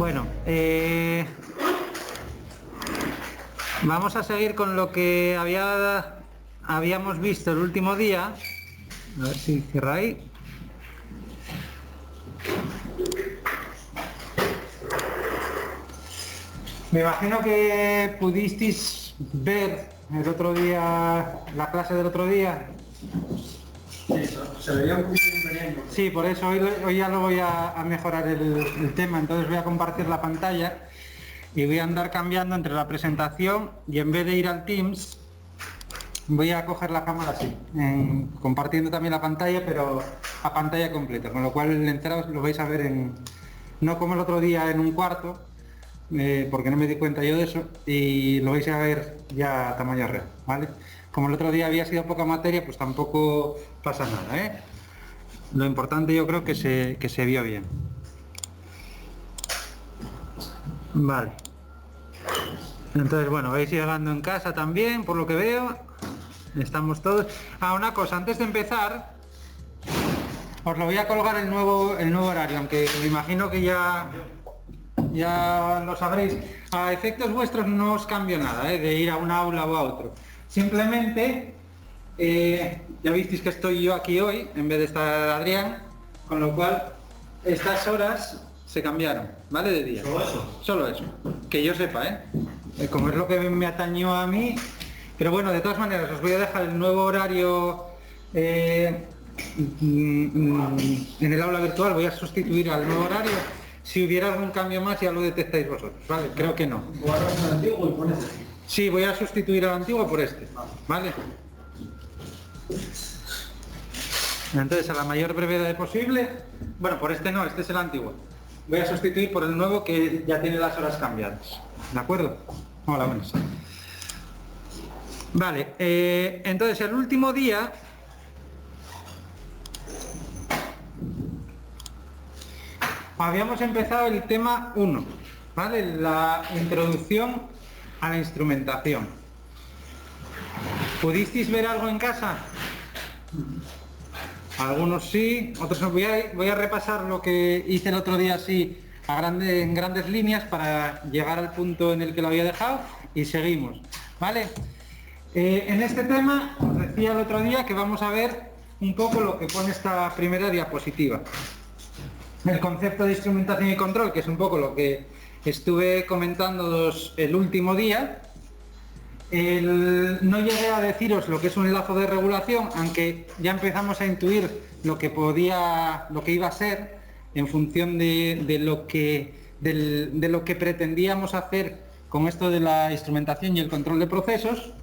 Bueno, vamos a seguir con lo que habíamos visto el último día. A ver si cierra ahí. Me imagino que pudisteis ver el otro día, la clase del otro día. Sí, se veía un poquito diferente. Sí, por eso hoy ya lo voy a mejorar el tema, entonces voy a compartir la pantalla y voy a andar cambiando entre la presentación y en vez de ir al Teams, voy a coger la cámara así, compartiendo también la pantalla, pero a pantalla completa, con lo cual el entero lo vais a ver no como el otro día en un cuarto, porque no me di cuenta yo de eso, y lo vais a ver ya a tamaño real, ¿vale? Como el otro día había sido poca materia, pues tampoco pasa nada, ¿eh? Lo importante yo creo que se vio bien. Vale. Entonces, bueno, vais llegando en casa también, por lo que veo. Estamos todos. Una cosa, antes de empezar, os lo voy a colgar el nuevo horario, aunque me imagino que ya lo sabréis. A efectos vuestros no os cambio nada, de ir a un aula o a otro. Simplemente, ya visteis que estoy yo aquí hoy, en vez de estar Adrián, con lo cual estas horas se cambiaron, ¿vale? De día. ¿Solo eso? Solo eso. Que yo sepa, como es lo que me atañó a mí. Pero bueno, de todas maneras, os voy a dejar el nuevo horario en el aula virtual. Voy a sustituir al nuevo horario. Si hubiera algún cambio más, ya lo detectáis vosotros, ¿vale? Creo que no. Guardas el antiguo y pones este. Sí, voy a sustituir al antiguo por este, ¿vale? Entonces, a la mayor brevedad posible, bueno, por este no, este es el antiguo. Voy a sustituir por el nuevo que ya tiene las horas cambiadas, ¿de acuerdo? Hola, buenas. Vale, entonces el último día habíamos empezado el tema 1, ¿vale? La introducción a la instrumentación. ¿Pudisteis ver algo en casa? Algunos sí, otros no. Voy a repasar lo que hice el otro día así en grandes líneas para llegar al punto en el que lo había dejado y seguimos, ¿vale? En este tema os decía el otro día que vamos a ver un poco lo que pone esta primera diapositiva. El concepto de instrumentación y control, que es un poco lo que estuve comentando el último día. No llegué a deciros lo que es un lazo de regulación, aunque ya empezamos a intuir lo que iba a ser en función de lo que pretendíamos hacer con esto de la instrumentación y el control de procesos.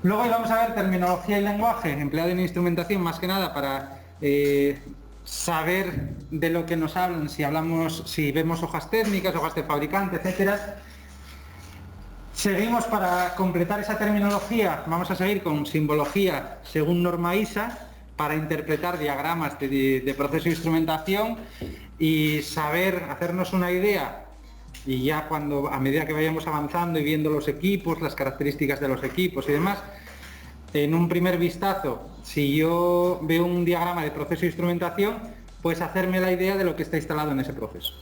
Luego vamos a ver terminología y lenguaje empleado en instrumentación, más que nada para saber de lo que nos hablan, si vemos hojas técnicas, hojas de fabricante, etcétera. Seguimos para completar esa terminología, vamos a seguir con simbología según norma ISA para interpretar diagramas de proceso de instrumentación y hacernos una idea, y ya a medida que vayamos avanzando y viendo los equipos, las características de los equipos y demás, en un primer vistazo, si yo veo un diagrama de proceso de instrumentación, pues hacerme la idea de lo que está instalado en ese proceso,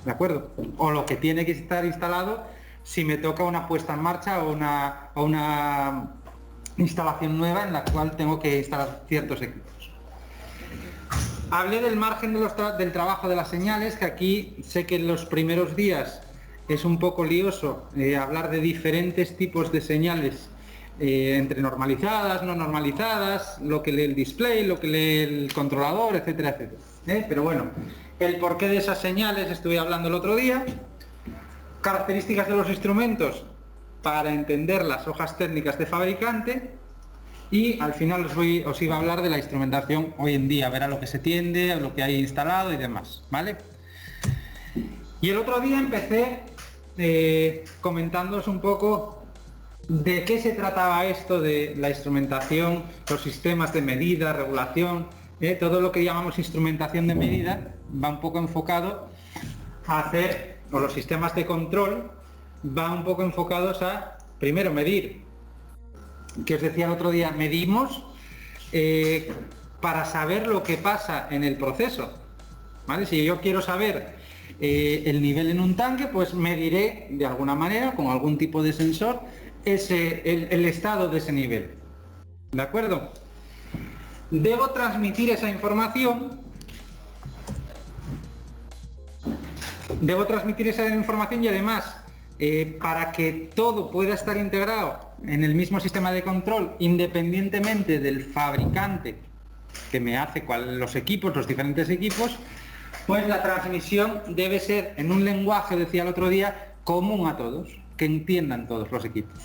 ¿de acuerdo? O lo que tiene que estar instalado si me toca una puesta en marcha o una instalación nueva en la cual tengo que instalar ciertos equipos. Hablé del margen del trabajo de las señales, que aquí sé que en los primeros días es un poco lioso hablar de diferentes tipos de señales entre normalizadas, no normalizadas, lo que lee el display, lo que lee el controlador, etcétera, etcétera. Pero bueno, el porqué de esas señales estuve hablando el otro día. Características de los instrumentos para entender las hojas técnicas de fabricante, y al final os iba a hablar de la instrumentación hoy en día, ver a lo que se tiende, a lo que hay instalado y demás, ¿vale? Y el otro día empecé comentándoos un poco de qué se trataba esto de la instrumentación, los sistemas de medida, regulación, todo lo que llamamos instrumentación de medida va un poco enfocado a hacer, o los sistemas de control van un poco enfocados a, primero, medir, que os decía el otro día, medimos para saber lo que pasa en el proceso, ¿vale? Si yo quiero saber el nivel en un tanque, pues mediré de alguna manera, con algún tipo de sensor, el estado de ese nivel. ¿De acuerdo? Debo transmitir esa información. Y además, para que todo pueda estar integrado en el mismo sistema de control, independientemente del fabricante que me hace los diferentes equipos, pues la transmisión debe ser en un lenguaje, decía el otro día, común a todos, que entiendan todos los equipos.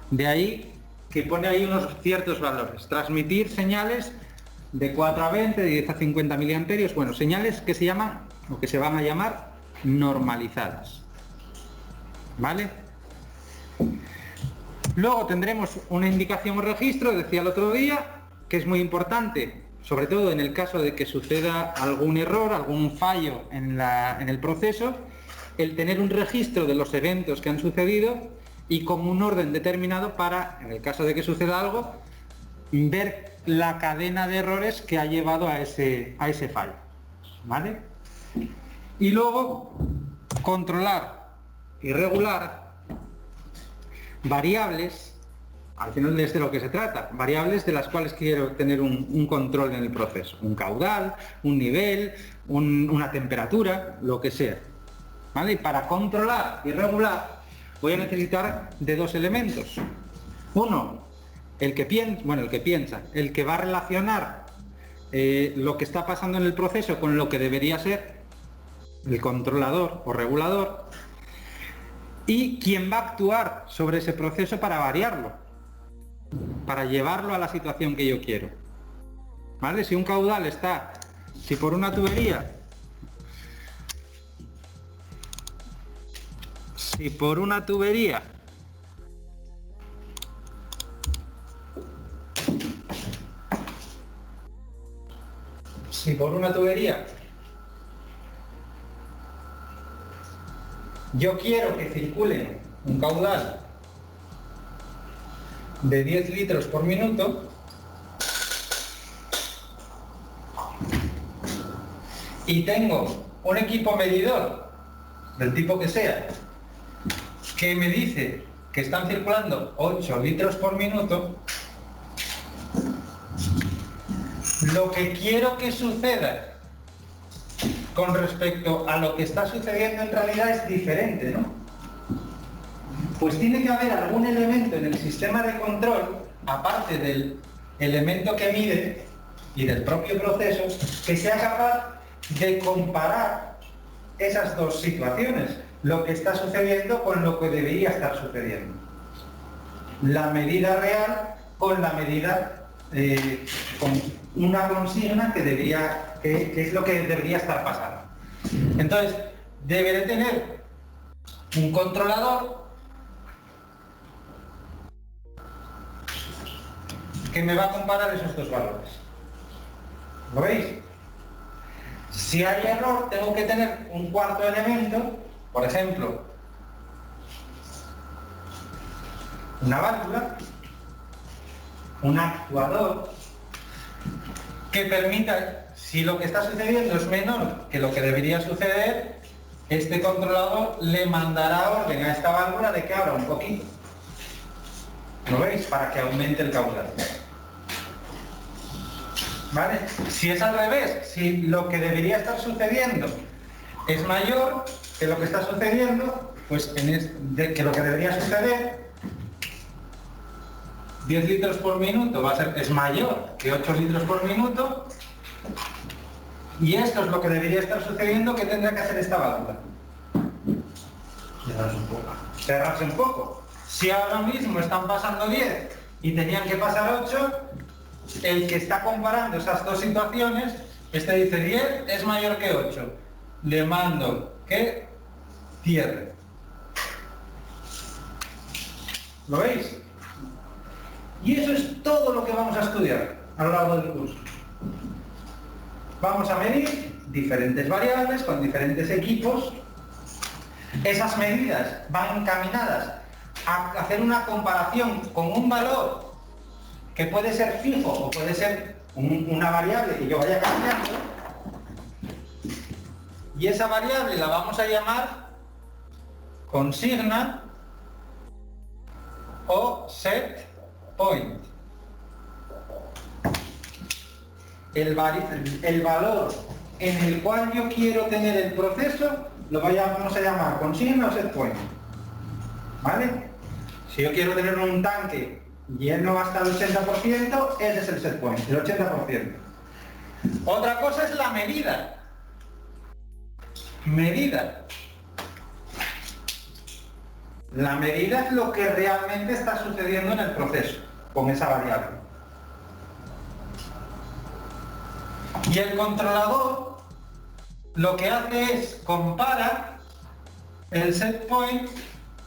De ahí que pone ahí unos ciertos valores. Transmitir señales de 4 a 20, de 10 a 50 miliamperios, bueno, señales que se llaman, o que se van a llamar, normalizadas. ¿Vale? Luego tendremos una indicación o registro, decía el otro día, que es muy importante, sobre todo en el caso de que suceda algún error, algún fallo en el proceso, el tener un registro de los eventos que han sucedido y con un orden determinado para, en el caso de que suceda algo, ver la cadena de errores que ha llevado a ese fallo. ¿Vale? Y luego controlar y regular variables, al final es de lo que se trata, variables de las cuales quiero tener un control en el proceso, un caudal, un nivel, una temperatura, lo que sea. ¿Vale? Y para controlar y regular voy a necesitar de 2 elementos. Uno, el que piensa, el que va a relacionar lo que está pasando en el proceso con lo que debería ser el controlador o regulador, y quien va a actuar sobre ese proceso para variarlo, para llevarlo a la situación que yo quiero. ¿Vale? Si un caudal está, si por una tubería yo quiero que circule un caudal de 10 litros por minuto, y tengo un equipo medidor del tipo que sea que me dice que están circulando 8 litros por minuto, lo que quiero que suceda con respecto a lo que está sucediendo en realidad es diferente, ¿no? Pues tiene que haber algún elemento en el sistema de control, aparte del elemento que mide y del propio proceso, que sea capaz de comparar esas dos situaciones, lo que está sucediendo con lo que debería estar sucediendo. La medida real con la medida, con una consigna que es lo que debería estar pasando. Entonces, deberé tener un controlador que me va a comparar esos dos valores. ¿Lo veis? Si hay error, tengo que tener un cuarto elemento, por ejemplo, una válvula, un actuador, que permita, si lo que está sucediendo es menor que lo que debería suceder, este controlador le mandará orden a esta válvula de que abra un poquito. ¿Lo veis? Para que aumente el caudal. ¿Vale? Si es al revés, si lo que debería estar sucediendo es mayor que lo que está sucediendo, pues que lo que debería suceder, 10 litros por minuto es mayor que 8 litros por minuto, y esto es lo que debería estar sucediendo, ¿qué tendrá que hacer esta válvula? Cerrarse un poco. Si ahora mismo están pasando 10 y tenían que pasar 8, el que está comparando esas dos situaciones, este dice 10 es mayor que 8. Le mando que cierre. ¿Lo veis? Y eso es todo lo que vamos a estudiar a lo largo del curso. Vamos a medir diferentes variables con diferentes equipos. Esas medidas van encaminadas a hacer una comparación con un valor que puede ser fijo o puede ser una variable que yo vaya cambiando, y esa variable la vamos a llamar consigna o set point. El valor en el cual yo quiero tener el proceso lo vamos a llamar consigna o set point, ¿vale? Si yo quiero tener un tanque lleno hasta el 80%, ese es el set point, el 80%. Otra cosa es la medida. La medida es lo que realmente está sucediendo en el proceso con esa variable. Y el controlador lo que hace es compara el set point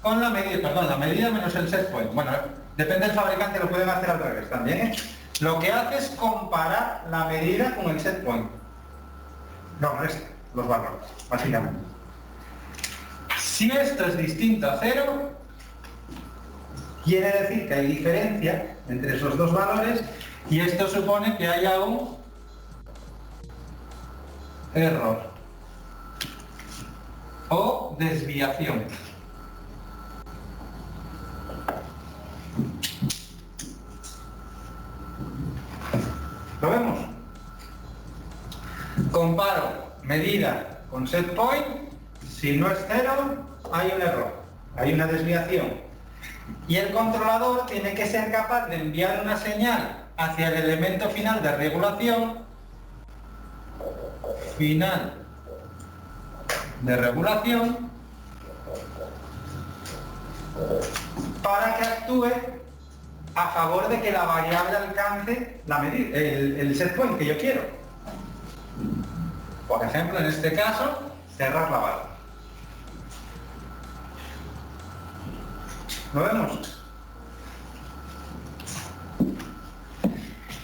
con la medida, perdón, la medida menos el set point. Bueno, depende del fabricante, lo pueden hacer al revés también, ¿eh? Lo que hace es comparar la medida con el set point. No, los valores, básicamente. Si esto es distinto a 0, quiere decir que hay diferencia entre esos dos valores y esto supone que haya un error o desviación. ¿Lo vemos? Comparo medida con set point. Si no es 0, hay un error, hay una desviación. Y el controlador tiene que ser capaz de enviar una señal hacia el elemento final de regulación, para que actúe a favor de que la variable alcance la medida, el set point que yo quiero. Por ejemplo, en este caso, cerrar la barra. ¿Lo vemos?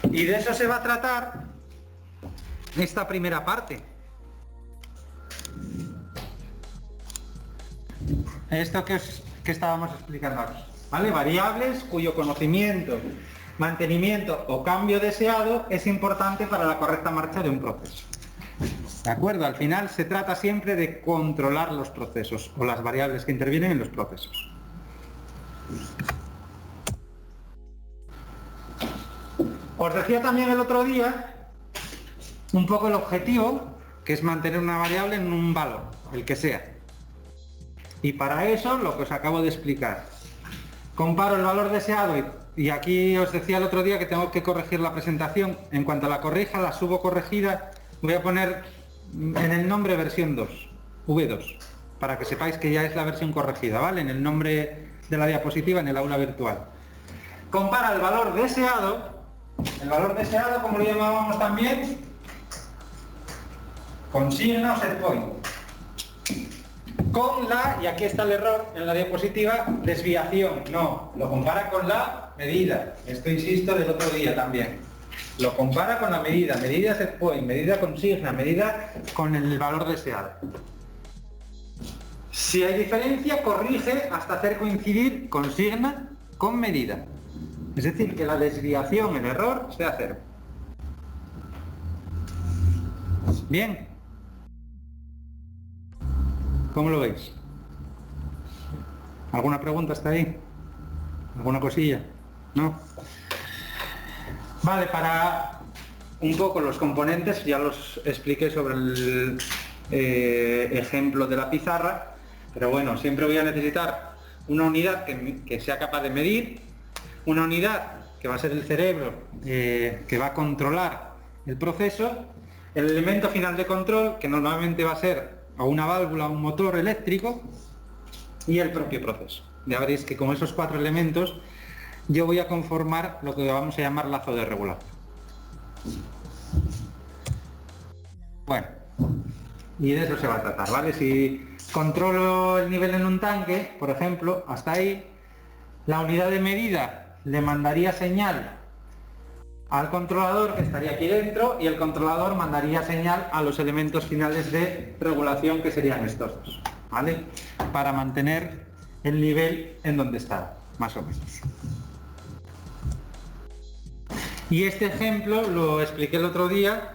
Y de eso se va a tratar esta primera parte. Esto que estábamos explicando aquí, ¿vale? Variables cuyo conocimiento, mantenimiento o cambio deseado es importante para la correcta marcha de un proceso. ¿De acuerdo? Al final se trata siempre de controlar los procesos o las variables que intervienen en los procesos. Os decía también el otro día un poco el objetivo, que es mantener una variable en un valor, el que sea. Y para eso, lo que os acabo de explicar. Comparo el valor deseado y aquí os decía el otro día que tengo que corregir la presentación. En cuanto la corrija, la subo corregida, voy a poner en el nombre versión 2, V2, para que sepáis que ya es la versión corregida, ¿vale? En el nombre de la diapositiva, en el aula virtual. Compara el valor deseado, como lo llamábamos también, consigna o set point, con la, y aquí está el error en la diapositiva, desviación. No, lo compara con la medida. Esto insisto del otro día también. Lo compara con la medida set point, medida consigna, medida con el valor deseado. Si hay diferencia, corrige hasta hacer coincidir consigna con medida. Es decir, que la desviación, el error, sea 0. Bien. ¿Cómo lo veis? ¿Alguna pregunta hasta ahí? ¿Alguna cosilla? ¿No? Vale, para un poco los componentes, ya los expliqué sobre el ejemplo de la pizarra, pero bueno, siempre voy a necesitar una unidad que sea capaz de medir, una unidad que va a ser el cerebro, que va a controlar el proceso, el elemento final de control, que normalmente va a ser o una válvula o un motor eléctrico, y el propio proceso. Ya veréis que con esos 4 elementos yo voy a conformar lo que vamos a llamar lazo de regulación. Bueno, y de eso se va a tratar, ¿vale? Si controlo el nivel en un tanque, por ejemplo, hasta ahí, la unidad de medida le mandaría señal al controlador, que estaría aquí dentro, y el controlador mandaría señal a los elementos finales de regulación, que serían estos dos, ¿vale? Para mantener el nivel en donde está, más o menos. Y este ejemplo lo expliqué el otro día,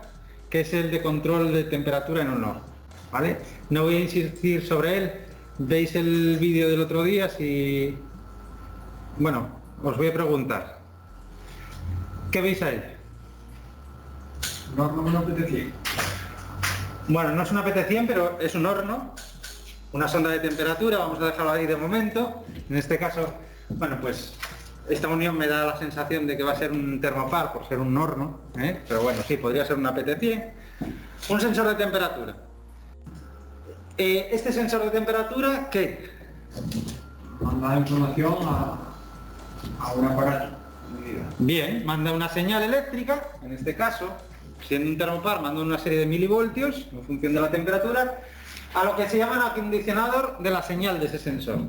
que es el de control de temperatura en un horno. ¿vale? No voy a insistir sobre él. Veis el vídeo del otro día. Si... Bueno, os voy a preguntar. ¿Qué veis ahí? Un horno con una PT100. Bueno, no es una PT100, pero es un horno, una sonda de temperatura, vamos a dejarlo ahí de momento. En este caso, bueno, pues esta unión me da la sensación de que va a ser un termopar por ser un horno, ¿eh? Pero bueno, sí, podría ser una PT100. Un sensor de temperatura. Este sensor de temperatura, ¿qué? Manda información a un aparato. Bien, manda una señal eléctrica, en este caso, siendo un termopar, manda una serie de milivoltios en función de la temperatura, a lo que se llama el acondicionador de la señal de ese sensor.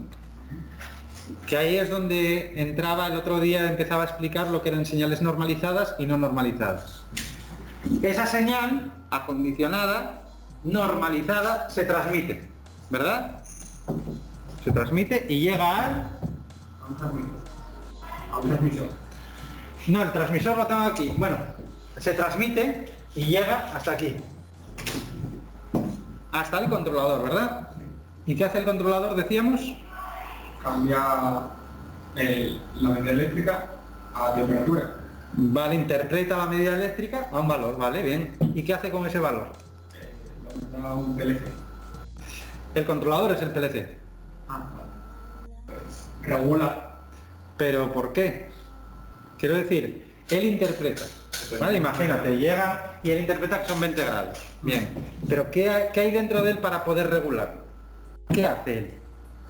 Que ahí es donde entraba el otro día, empezaba a explicar lo que eran señales normalizadas y no normalizadas. Esa señal acondicionada, normalizada, se transmite, ¿verdad? Se transmite y llega al... A un transmisor. No, el transmisor lo tengo aquí. Bueno, se transmite y llega hasta aquí. Hasta el controlador, ¿verdad? ¿Y qué hace el controlador, decíamos? Cambia la medida eléctrica a temperatura. Vale, interpreta la medida eléctrica a un valor, vale, bien. ¿Y qué hace con ese valor? Da un PLC. El controlador es el PLC. Regula. ¿Pero por qué? Quiero decir, él interpreta. ¿Vale? Imagínate, llega y él interpreta que son 20 grados. Bien. Pero ¿qué hay dentro de él para poder regularlo? ¿Qué hace él?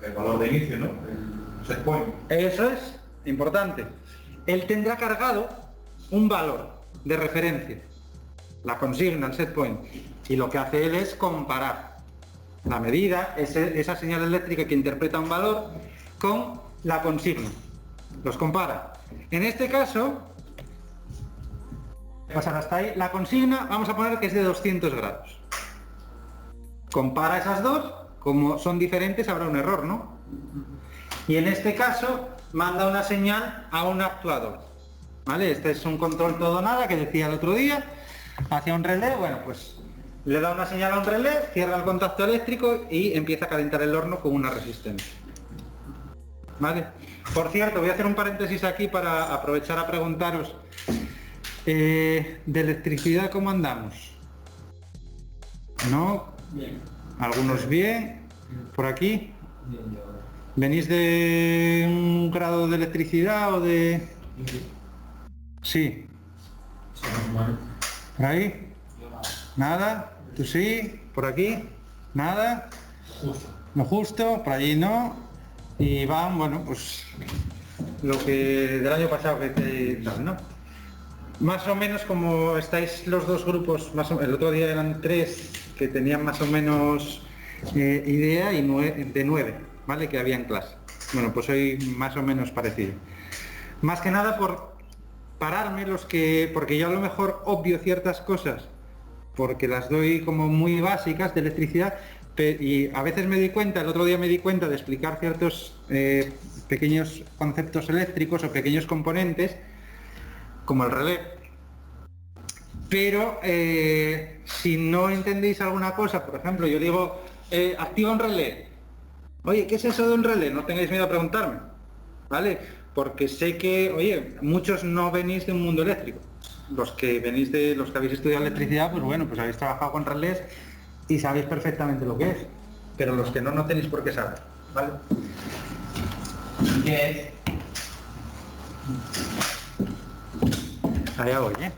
El valor de inicio, ¿no? El set point. Eso es importante. Él tendrá cargado un valor de referencia, la consigna, el set point, y lo que hace él es comparar la medida, esa señal eléctrica que interpreta un valor, con la consigna. Los compara. En este caso, pasar hasta ahí, la consigna vamos a poner que es de 200 grados. Compara esas dos, como son diferentes habrá un error, ¿no? Y en este caso manda una señal a un actuador, ¿vale? Este es un control todo o nada que decía el otro día, hacia un relé. Bueno, pues le da una señal a un relé, cierra el contacto eléctrico y empieza a calentar el horno con una resistencia, ¿vale? Por cierto, voy a hacer un paréntesis aquí para aprovechar a preguntaros de electricidad, ¿cómo andamos? ¿No? Bien. Algunos bien, por aquí. ¿Venís de un grado de electricidad o de...? Sí. ¿Por ahí? ¿Nada? ¿Tú sí? ¿Por aquí? ¿Nada? Lo justo, por allí no. Y van, bueno, pues lo que del año pasado que tal, ¿no? Más o menos como estáis los dos grupos, el otro día eran 3 que tenían más o menos idea y de 9, ¿vale? Que había en clase. Bueno, pues hoy más o menos parecido. Más que nada por pararme porque yo a lo mejor obvio ciertas cosas, porque las doy como muy básicas de electricidad, y a veces me di cuenta, el otro día me di cuenta de explicar ciertos pequeños conceptos eléctricos o pequeños componentes, como el relé. Pero si no entendéis alguna cosa, por ejemplo, yo digo, activa un relé. Oye, ¿qué es eso de un relé? No tengáis miedo a preguntarme, ¿vale? Porque sé que, oye, muchos no venís de un mundo eléctrico. Los que habéis estudiado electricidad, pues bueno, pues habéis trabajado con relés y sabéis perfectamente lo que es. Pero los que no tenéis por qué saber, ¿vale? ¿Qué es? Allá voy, ¿eh?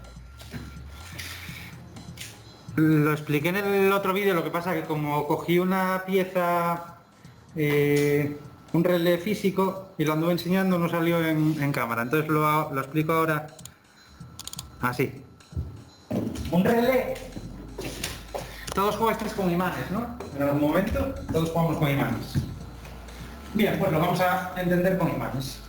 Lo expliqué en el otro vídeo, lo que pasa que como cogí una pieza, un relé físico, y lo anduve enseñando, no salió en cámara, entonces lo explico ahora así. Un relé, todos jugáis con imanes, ¿no? En algún momento todos jugamos con imanes. Bien, pues lo vamos a entender con imanes.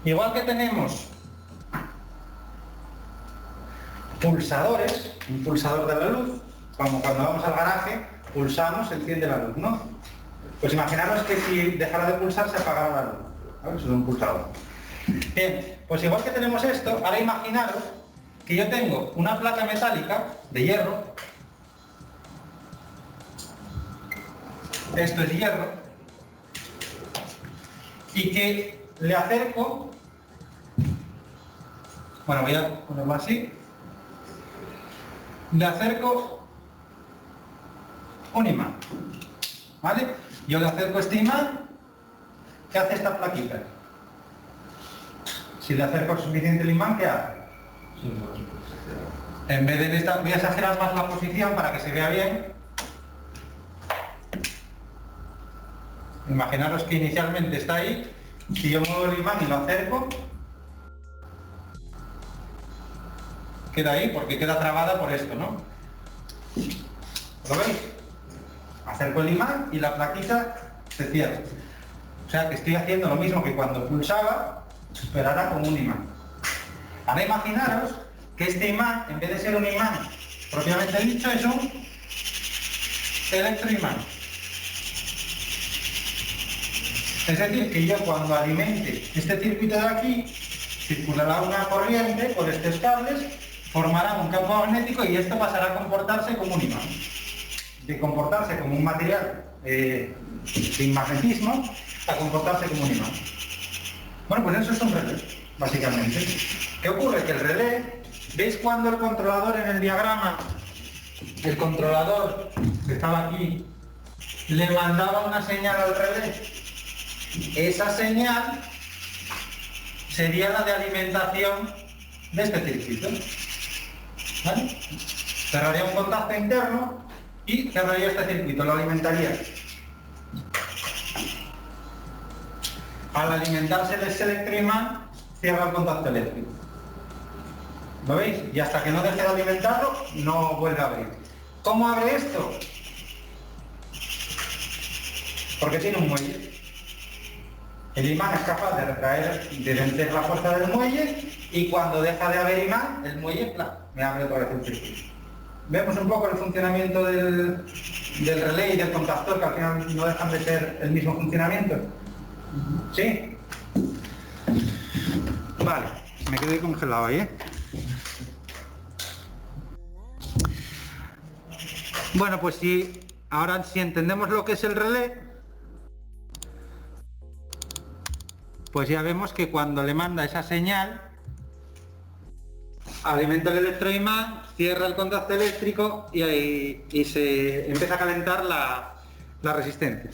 Igual que tenemos pulsadores, un pulsador de la luz, como cuando vamos al garaje, pulsamos, se enciende la luz, ¿no? Pues imaginaros que si dejara de pulsar se apagara la luz, ¿vale? Eso es un pulsador. Bien, pues igual que tenemos esto, ahora imaginaros que yo tengo una placa metálica de hierro, esto es hierro, y que le acerco, bueno, voy a ponerlo así, le acerco un imán, ¿vale? Yo le acerco este imán, ¿qué hace esta plaquita? Si le acerco suficiente el imán, ¿qué hace? En vez de esta, voy a exagerar más la posición para que se vea bien. Imaginaros que inicialmente está ahí, si yo muevo el imán y lo acerco, queda ahí porque queda trabada por esto, ¿no? ¿Lo veis? Acerco el imán y la plaquita se cierra. O sea que estoy haciendo lo mismo que cuando pulsaba, pero ahora como un imán. Ahora imaginaros que este imán, en vez de ser un imán propiamente dicho, es un electroimán. Es decir, que yo cuando alimente este circuito de aquí, circulará una corriente por estos cables, formará un campo magnético y esto pasará a comportarse como un imán. De comportarse como un material sin magnetismo a comportarse como un imán. Bueno, pues eso es un relé, básicamente. ¿Qué ocurre? Que el relé, ¿veis cuando el controlador en el diagrama, el controlador que estaba aquí, le mandaba una señal al relé? Esa señal sería la de alimentación de este circuito. ¿Vale? Cerraría un contacto interno y cerraría este circuito, lo alimentaría. Al alimentarse ese electroimán, cierra el contacto eléctrico. ¿Lo veis? Y hasta que no deje de alimentarlo, no vuelve a abrir. ¿Cómo abre esto? Porque tiene un muelle. El imán es capaz de retraer, de vencer la fuerza del muelle y cuando deja de haber imán, el muelle me abre otra vez el circuito. Vemos un poco el funcionamiento del relé y del contactor, que al final no dejan de ser el mismo funcionamiento. ¿Sí? Vale, me quedé congelado ahí, ¿eh? Bueno, pues ahora si entendemos lo que es el relé, pues ya vemos que cuando le manda esa señal, alimenta el electroimán, cierra el contacto eléctrico y se empieza a calentar la resistencia.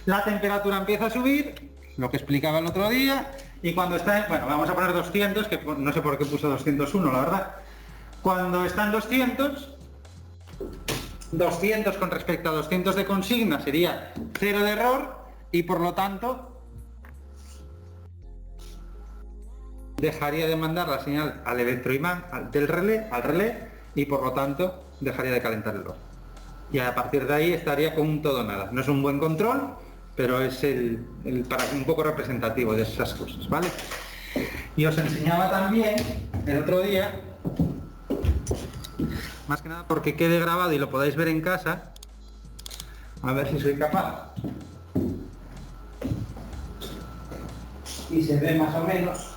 La temperatura empieza a subir, lo que explicaba el otro día, y cuando está, bueno, vamos a poner 200, que no sé por qué puso 201, la verdad. Cuando está en 200 con respecto a 200 de consigna sería 0 de error y por lo tanto dejaría de mandar la señal al electroimán al relé y por lo tanto dejaría de calentar el horno. Y a partir de ahí estaría con un todo o nada. No es un buen control, pero es para un poco representativo de esas cosas, ¿vale? Y os enseñaba también el otro día, más que nada porque quede grabado y lo podáis ver en casa, a ver si soy capaz. Y se ve más o menos.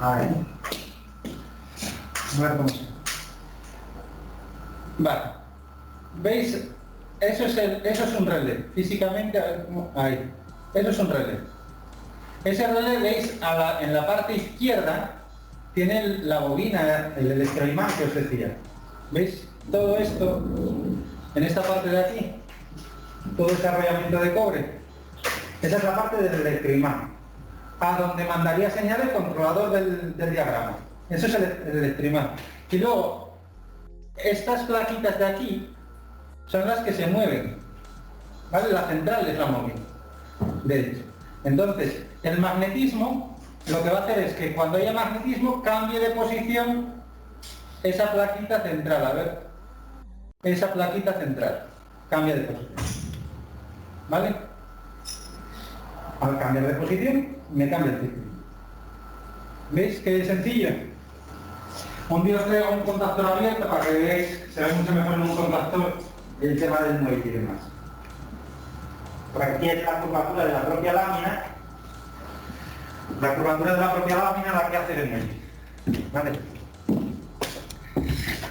A ver cómo se... Vale. ¿Veis? Eso es un relé. Físicamente, a ver cómo... Ahí. Eso es un relé. Ese relé, veis, en la parte izquierda tiene la bobina, el electroimán que os decía. ¿Veis? Todo esto, en esta parte de aquí, todo ese arrollamiento de cobre, esa es la parte del electroimán, a donde mandaría señal el controlador del diagrama. Eso es el electroimán. Y luego, estas plaquitas de aquí son las que se mueven, ¿vale? La central es la móvil, de hecho. Entonces, el magnetismo lo que va a hacer es que cuando haya magnetismo cambie de posición esa plaquita central, a ver, esa plaquita central cambia de posición, ¿vale? Al cambiar de posición me cambia el circuito. ¿Veis qué sencillo? Un día os traigo un contactor abierto para que veáis, se ve mucho mejor en un contactor el tema del muelle y demás. Por aquí es la curvatura de la propia lámina. la curvatura de la propia lámina la que hace de muelle. ¿Vale?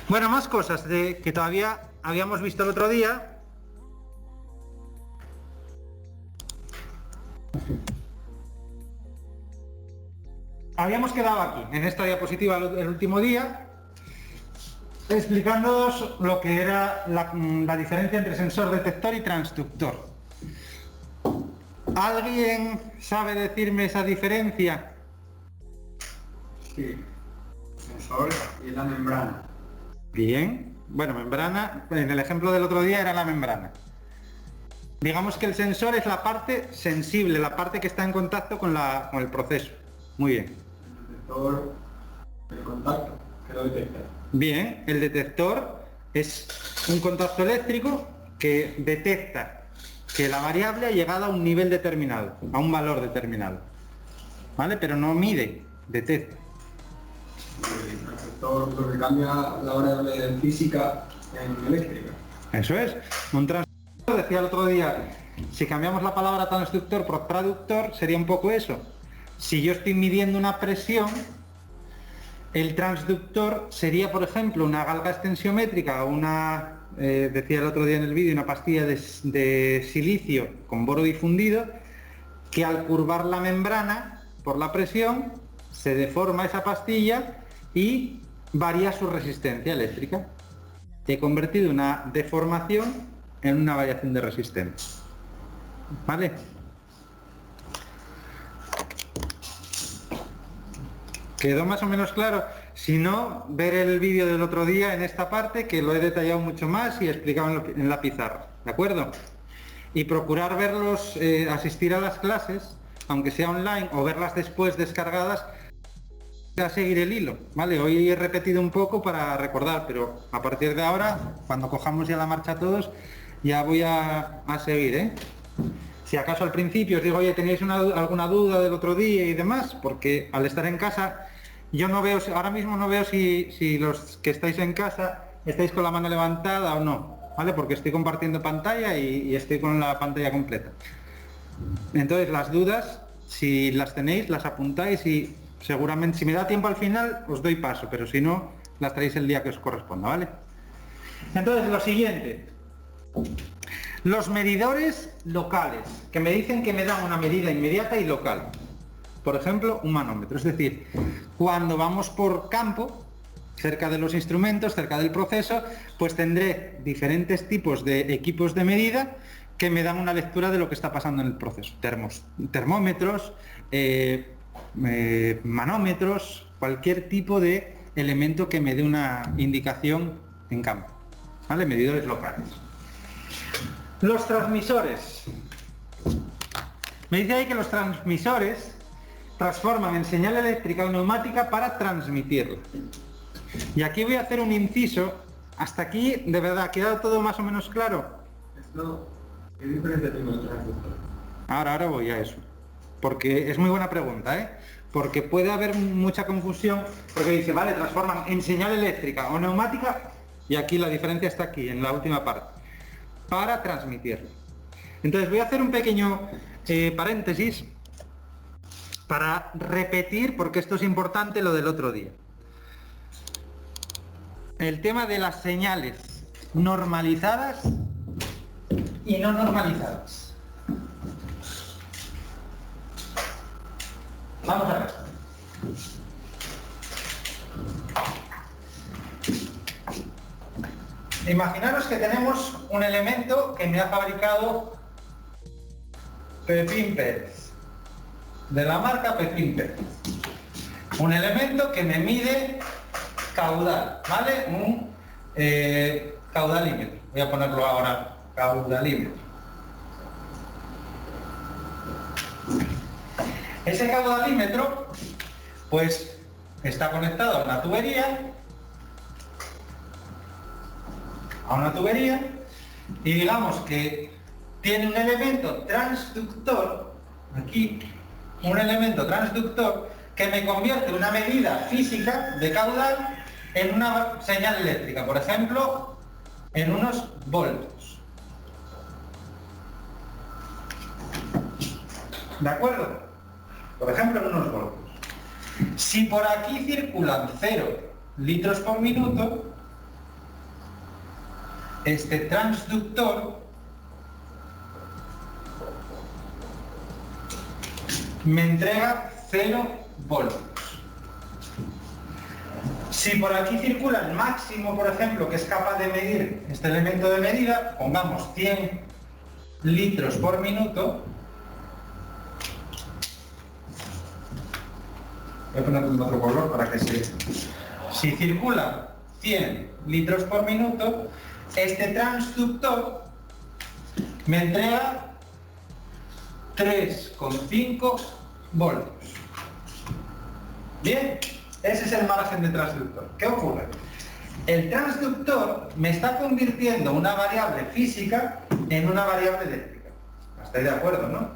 Bueno, más cosas que todavía habíamos visto el otro día. Habíamos quedado aquí, en esta diapositiva el último día, explicándoos lo que era la diferencia entre sensor detector y transductor. ¿Alguien sabe decirme esa diferencia? Sí, sensor y la membrana. Bien, bueno, membrana, en el ejemplo del otro día era la membrana. Digamos que el sensor es la parte sensible, la parte que está en contacto con el proceso. Muy bien. El detector, el contacto, que lo detecta. Bien, el detector es un contacto eléctrico que detecta que la variable ha llegado a un nivel determinado, a un valor determinado. ¿Vale? Pero no mide, detecta. El transductor lo que cambia la variable física en eléctrica. Eso es. Un transductor, decía el otro día, si cambiamos la palabra transductor por traductor, sería un poco eso. Si yo estoy midiendo una presión, el transductor sería, por ejemplo, una galga extensiométrica o una, decía el otro día en el vídeo, una pastilla de silicio con boro difundido, que al curvar la membrana por la presión, se deforma esa pastilla y varía su resistencia eléctrica. He convertido una deformación en una variación de resistencia. ¿Vale? ¿Quedó más o menos claro? Si no, ver el vídeo del otro día en esta parte, que lo he detallado mucho más y explicado en la pizarra. ¿De acuerdo? Y procurar verlos, asistir a las clases, aunque sea online, o verlas después descargadas, a seguir el hilo, ¿vale? Hoy he repetido un poco para recordar, pero a partir de ahora, cuando cojamos ya la marcha todos, ya voy a seguir, ¿eh? Si acaso al principio os digo, oye, ¿tenéis alguna duda del otro día y demás? Porque al estar en casa, yo no veo, ahora mismo no veo si los que estáis en casa estáis con la mano levantada o no, ¿vale? Porque estoy compartiendo pantalla y estoy con la pantalla completa. Entonces, las dudas, si las tenéis, las apuntáis y seguramente, si me da tiempo al final, os doy paso, pero si no, las traéis el día que os corresponda, ¿vale? Entonces, lo siguiente. Los medidores locales, que me dicen que me dan una medida inmediata y local. Por ejemplo, un manómetro. Es decir, cuando vamos por campo, cerca de los instrumentos, cerca del proceso, pues tendré diferentes tipos de equipos de medida que me dan una lectura de lo que está pasando en el proceso. Termómetros, manómetros, cualquier tipo de elemento que me dé una indicación en campo. ¿Vale? Medidores locales. Los transmisores. Me dice ahí que los transmisores transforman en señal eléctrica o neumática para transmitirla. Y aquí voy a hacer un inciso. Hasta aquí, de verdad, ¿ha quedado todo más o menos claro? Esto, ¿qué diferencia tiene el transductor? Ahora voy a eso. Porque es muy buena pregunta, ¿eh? Porque puede haber mucha confusión, porque dice, vale, transforman en señal eléctrica o neumática, y aquí la diferencia está aquí, en la última parte, para transmitirlo. Entonces voy a hacer un pequeño paréntesis para repetir, porque esto es importante, lo del otro día. El tema de las señales normalizadas y no normalizadas. Vamos a ver. Imaginaros que tenemos un elemento que me ha fabricado Pepín Pérez, de la marca Pepín Pérez. Un elemento que me mide caudal, ¿vale? Un caudalímetro. Voy a ponerlo ahora, caudalímetro. Ese caudalímetro, pues, está conectado a una tubería, y digamos que tiene un elemento transductor, aquí, un elemento transductor que me convierte una medida física de caudal en una señal eléctrica, por ejemplo, en unos voltios. ¿De acuerdo? por ejemplo en unos voltios. Si por aquí circulan 0 litros por minuto, este transductor me entrega 0 voltios. Si por aquí circula el máximo, por ejemplo, que es capaz de medir este elemento de medida, pongamos 100 litros por minuto, voy a poner un otro color para que se... Si circula 100 litros por minuto, este transductor me entrega 3,5 voltios. Bien, ese es el margen de transductor. ¿Qué ocurre? El transductor me está convirtiendo una variable física en una variable eléctrica. ¿Estáis de acuerdo, no?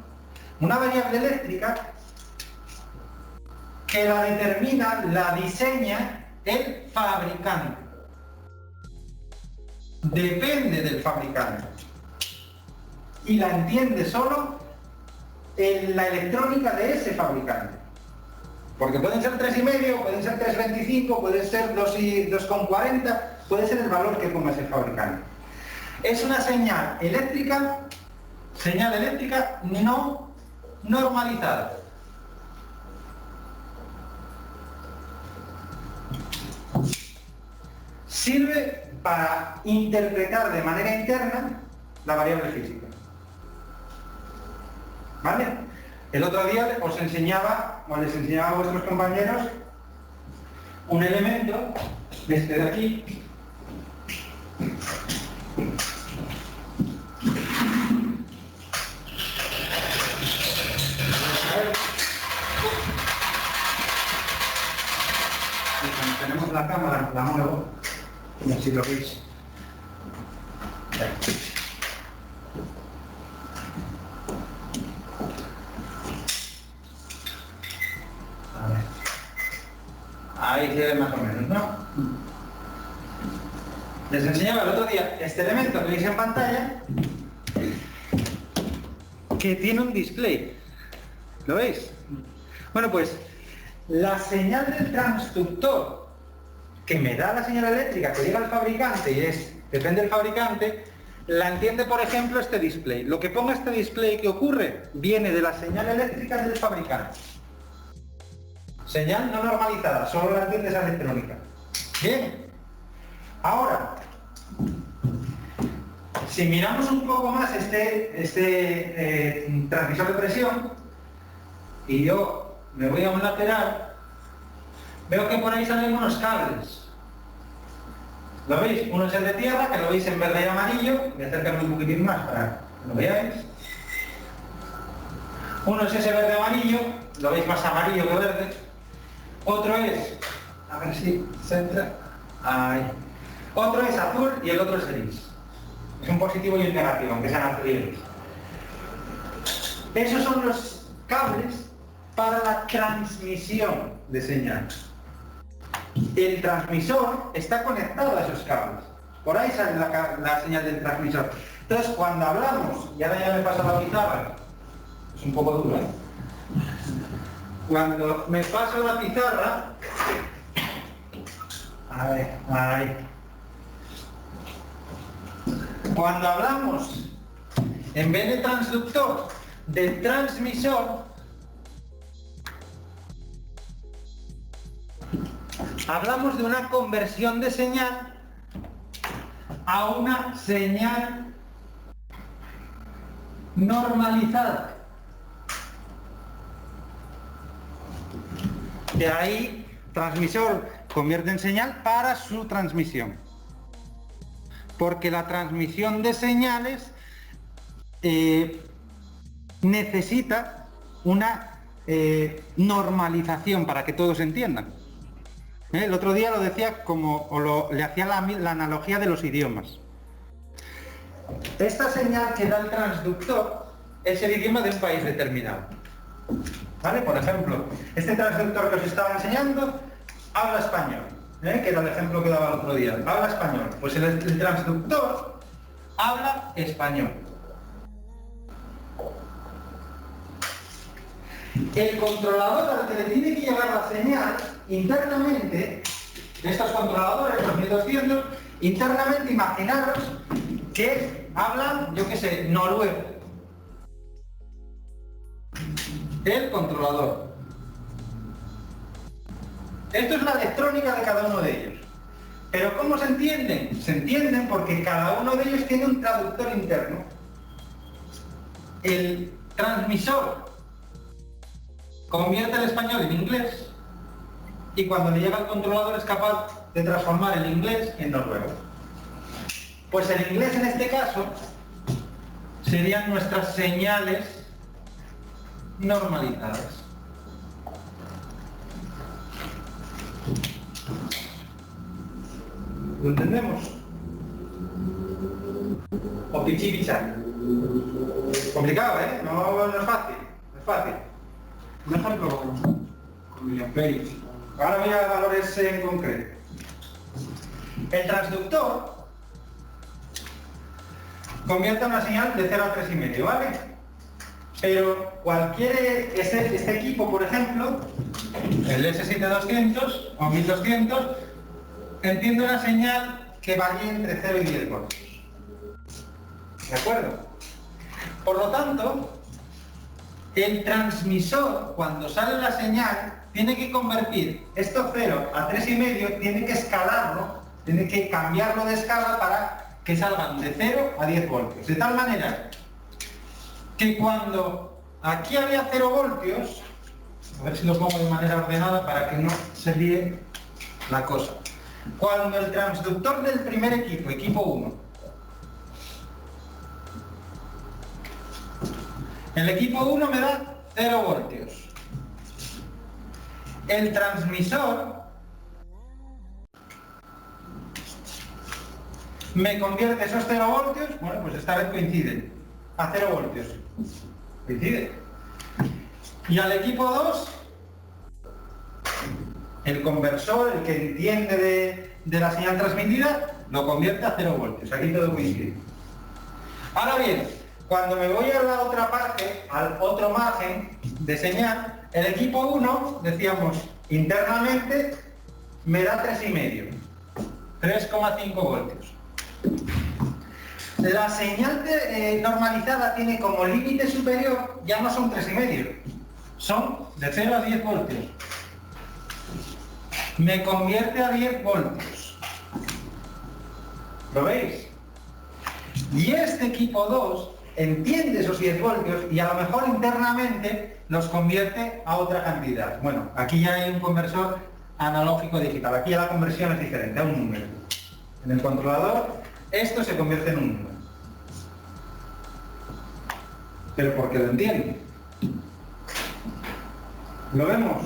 Una variable eléctrica que la determina, la diseña el fabricante. Depende del fabricante. Y la entiende solo en la electrónica de ese fabricante. Porque pueden ser 3,5, pueden ser 3,25, pueden ser 2,40, puede ser el valor que ponga ese fabricante. Es una señal eléctrica no normalizada. Sirve para interpretar de manera interna la variable física. ¿Vale? El otro día os enseñaba, o les enseñaba a vuestros compañeros, un elemento, este de aquí, cuando tenemos la cámara, la muevo, y así lo veis. Ahí se ve más o menos, ¿no? Les enseñaba el otro día este elemento que veis en pantalla, que tiene un display. ¿Lo veis? Bueno, pues la señal del transductor que me da la señal eléctrica que llega al fabricante, y depende del fabricante, la entiende, por ejemplo, este display. Lo que ponga este display, ¿qué ocurre? Viene de la señal eléctrica del fabricante. Señal no normalizada, solo la entiende esa electrónica. Bien. Ahora, si miramos un poco más este transmisor de presión, y yo me voy a un lateral, veo que por ahí salen unos cables. ¿Lo veis? Uno es el de tierra, que lo veis en verde y amarillo. Voy a acercarme un poquitín más para que lo veáis. Uno es ese verde amarillo, lo veis más amarillo que verde. Otro es, a ver si se entra, ahí. Otro es azul y el otro es gris. Es un positivo y un negativo, aunque sean azul y gris. Esos son los cables para la transmisión de señal. El transmisor está conectado a esos cables. Por ahí sale la señal del transmisor. Entonces, cuando hablamos, y ahora ya me paso la pizarra, es un poco duro, ¿eh? Cuando me paso la pizarra, a ver, ahí. Cuando hablamos, en vez de transductor, de transmisor, hablamos de una conversión de señal a una señal normalizada. De ahí, transmisor convierte en señal para su transmisión. Porque la transmisión de señales necesita una normalización para que todos entiendan. El otro día lo decía le hacía la analogía de los idiomas. Esta señal que da el transductor es el idioma de un país determinado. ¿Vale? Por ejemplo, este transductor que os estaba enseñando habla español, que era el ejemplo que daba el otro día. Habla español. Pues el transductor habla español. El controlador al que le tiene que llegar la señal, internamente, estos controladores, los 1200, internamente imaginaros que hablan, yo qué sé, noruego. El controlador. Esto es la electrónica de cada uno de ellos. ¿Pero cómo se entienden? Se entienden porque cada uno de ellos tiene un traductor interno. El transmisor convierte el español en inglés y cuando le llega al controlador es capaz de transformar el inglés en noruego. Pues el inglés en este caso serían nuestras señales normalizadas. ¿Lo entendemos? O pichipicha. Complicado, ¿eh? No es fácil. No es fácil. Un ejemplo con miliamperes. Ahora voy a valores en concreto. El transductor convierte una señal de 0 a 3,5, ¿vale? Pero este equipo, por ejemplo, el S7200 o 1200, entiende una señal que varía entre 0 y 10 voltios. ¿De acuerdo? Por lo tanto, el transmisor, cuando sale la señal, tiene que convertir esto 0 a 3,5, tiene que escalarlo, tiene que cambiarlo de escala para que salgan de 0 a 10 voltios. De tal manera que cuando aquí había 0 voltios, a ver si lo pongo de manera ordenada para que no se líe la cosa. Cuando el transductor del primer equipo, equipo 1, el equipo 1 me da 0 voltios. El transmisor me convierte esos 0 voltios, bueno, pues esta vez coincide, a 0 voltios. Coincide. Y al equipo 2, el conversor, el que entiende de la señal transmitida, lo convierte a 0 voltios. Aquí todo coincide. Ahora bien, cuando me voy a la otra parte, al otro margen de señal, el equipo 1, decíamos, internamente me da 3,5, 3,5 voltios. La señal normalizada tiene como límite superior, ya no son 3,5, son de 0 a 10 voltios. Me convierte a 10 voltios. ¿Lo veis? Y este equipo 2 entiende esos 10 voltios y a lo mejor internamente los convierte a otra cantidad. Bueno, aquí ya hay un conversor analógico digital. Aquí ya la conversión es diferente, a un número. En el controlador, esto se convierte en un número. Pero porque lo entiende. ¿Lo vemos?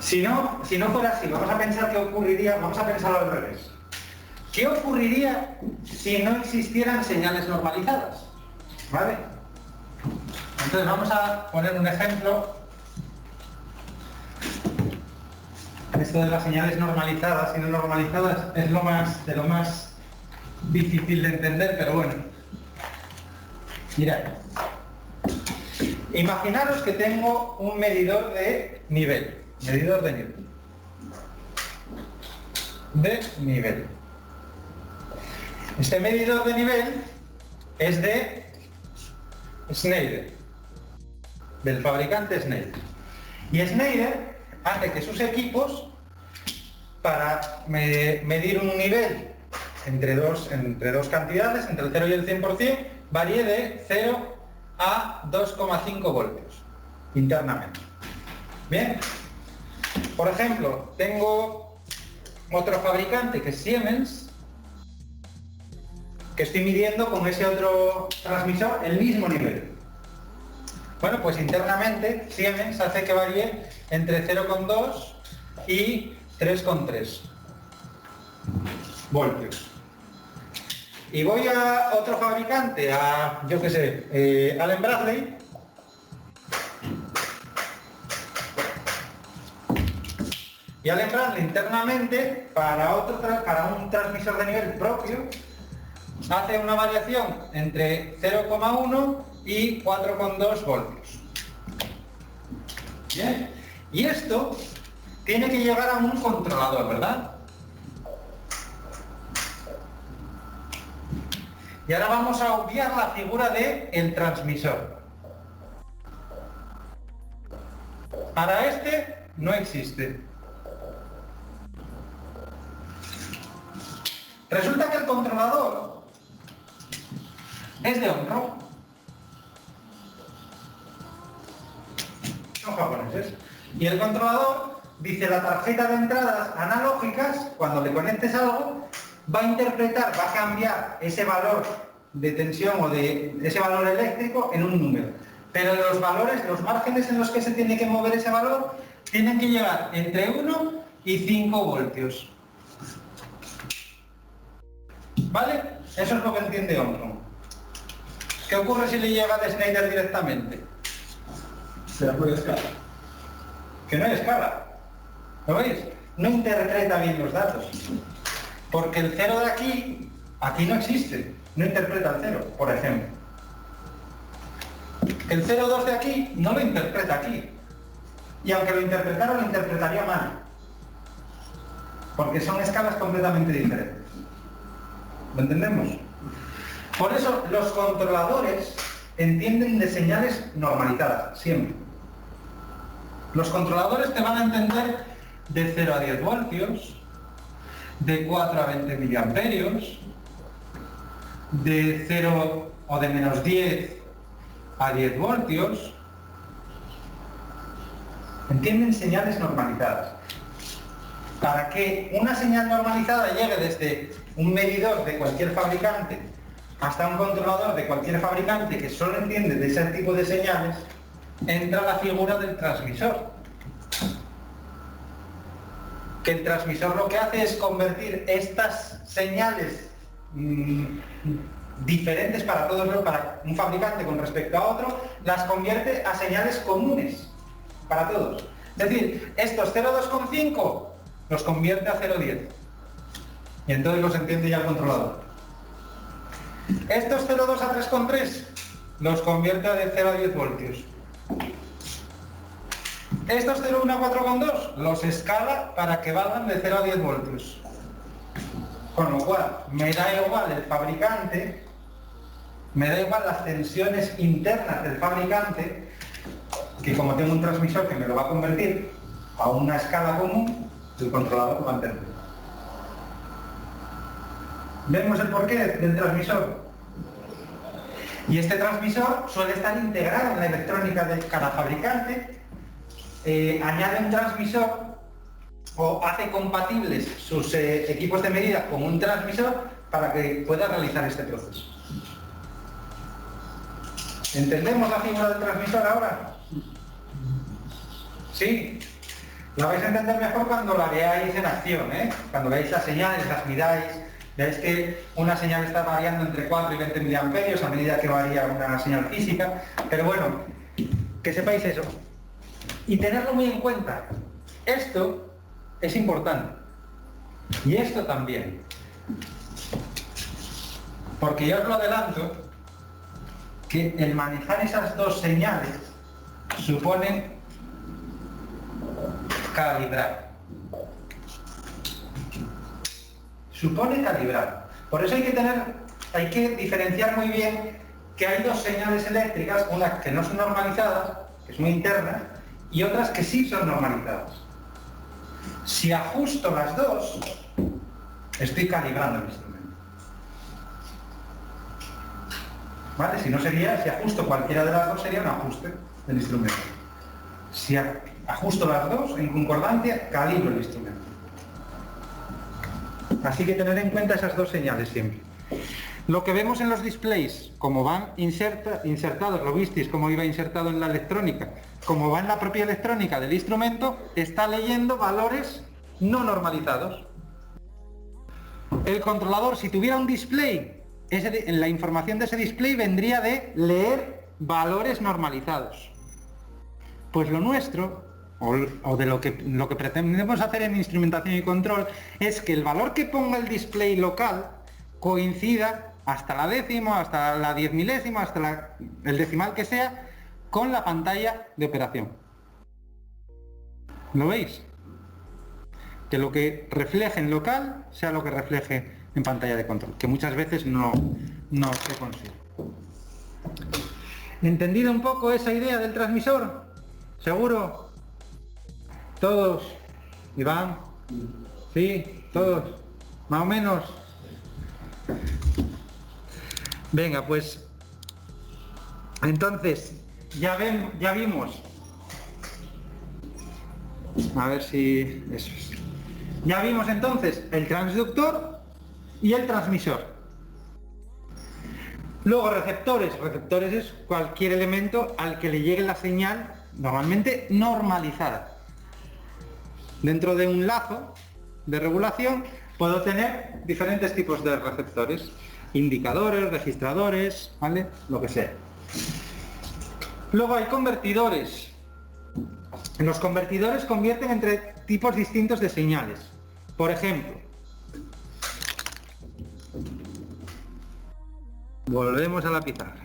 Si no fuera así, vamos a pensar qué ocurriría, vamos a pensarlo al revés. ¿Qué ocurriría si no existieran señales normalizadas? ¿Vale? Entonces vamos a poner un ejemplo. Esto de las señales normalizadas y no normalizadas es lo más difícil de entender, pero bueno. Mirad. Imaginaros que tengo un medidor de nivel. Medidor de nivel. Este medidor de nivel es de Schneider, del fabricante Schneider. Y Schneider hace que sus equipos, para medir un nivel entre dos cantidades, entre el 0 y el 100%, varíe de 0 a 2,5 voltios internamente. Bien. Por ejemplo, tengo otro fabricante que es Siemens, que estoy midiendo con ese otro transmisor el mismo nivel. Bueno, pues internamente Siemens hace que varíe entre 0,2 y 3,3 voltios. Y voy a otro fabricante, a, yo qué sé, Allen Bradley, y Allen Bradley internamente, para un transmisor de nivel propio, hace una variación entre 0,1 y 4,2 voltios. Bien, y esto tiene que llegar a un controlador, ¿verdad? Y ahora vamos a obviar la figura del transmisor. Para este no existe. Resulta que el controlador es de Omron. Son japoneses. Y el controlador dice: la tarjeta de entradas analógicas, cuando le conectes algo, va a interpretar, va a cambiar ese valor de tensión o de ese valor eléctrico en un número. Pero los valores, los márgenes en los que se tiene que mover ese valor, tienen que llegar entre 1 y 5 voltios. ¿Vale? Eso es lo que entiende Omron. ¿Qué ocurre si le llega de Schneider directamente? Será por escala. Que no hay escala. ¿Lo veis? No interpreta bien los datos. Porque el 0 de aquí no existe. No interpreta el 0, por ejemplo. El 0,2 de aquí no lo interpreta aquí. Y aunque lo interpretara, lo interpretaría mal. Porque son escalas completamente diferentes. ¿Lo entendemos? Por eso los controladores entienden de señales normalizadas, siempre. Los controladores te van a entender de 0 a 10 voltios, de 4 a 20 miliamperios, de 0 o de menos 10 a 10 voltios. Entienden señales normalizadas. Para que una señal normalizada llegue desde un medidor de cualquier fabricante hasta un controlador de cualquier fabricante que solo entiende de ese tipo de señales, entra la figura del transmisor. Que el transmisor lo que hace es convertir estas señales diferentes para todos, para un fabricante con respecto a otro, las convierte a señales comunes para todos. Es decir, estos 0,2,5 los convierte a 0,10 y entonces los entiende ya el controlador. Estos 0,2 a 3,3 los convierte de 0 a 10 voltios. Estos 0,1 a 4,2 los escala para que valgan de 0 a 10 voltios. Con lo cual, me da igual el fabricante, me da igual las tensiones internas del fabricante, que como tengo un transmisor que me lo va a convertir a una escala común, el controlador lo va a entender. ¿Vemos el porqué del transmisor? Y este transmisor suele estar integrado en la electrónica de cada fabricante, añade un transmisor o hace compatibles sus equipos de medida con un transmisor para que pueda realizar este proceso. ¿Entendemos la figura del transmisor ahora? ¿Sí? La vais a entender mejor cuando la veáis en acción, ¿eh? Cuando veáis las señales, las miráis, veáis que una señal está variando entre 4 y 20 miliamperios a medida que varía una señal física, pero bueno, que sepáis eso. Y tenerlo muy en cuenta. Esto es importante. Y esto también. Porque ya os lo adelanto, que el manejar esas dos señales supone calibrar. Supone calibrar. Por eso hay que diferenciar muy bien que hay dos señales eléctricas, unas que no son normalizadas, que son internas, y otras que sí son normalizadas. Si ajusto las dos, estoy calibrando el instrumento. ¿Vale? Si no sería, si ajusto cualquiera de las dos, sería un ajuste del instrumento. Si ajusto las dos en concordancia, calibro el instrumento. Así que tener en cuenta esas dos señales siempre. Lo que vemos en los displays, como van insertados, lo visteis como iba insertado en la electrónica, como va en la propia electrónica del instrumento, está leyendo valores no normalizados. El controlador, si tuviera un display, en la información de ese display vendría de leer valores normalizados. Pues lo nuestro, o de lo que pretendemos hacer en instrumentación y control, es que el valor que ponga el display local coincida hasta la décima, hasta la 10 milésima, hasta el decimal que sea, con la pantalla de operación. ¿Lo veis? Que lo que refleje en local sea lo que refleje en pantalla de control, que muchas veces no se consigue. ¿Entendido un poco esa idea del transmisor? ¿Seguro? ¿Todos? ¿Iván? ¿Sí? ¿Todos? ¿Más o menos? Venga, pues entonces ya vimos, a ver si eso es. Ya vimos entonces el transductor y el transmisor. Luego receptores. Receptores es cualquier elemento al que le llegue la señal normalmente normalizada. Dentro de un lazo de regulación puedo tener diferentes tipos de receptores, indicadores, registradores, ¿vale? Lo que sea. Luego hay convertidores. Los convertidores convierten entre tipos distintos de señales. Por ejemplo, volvemos a la pizarra.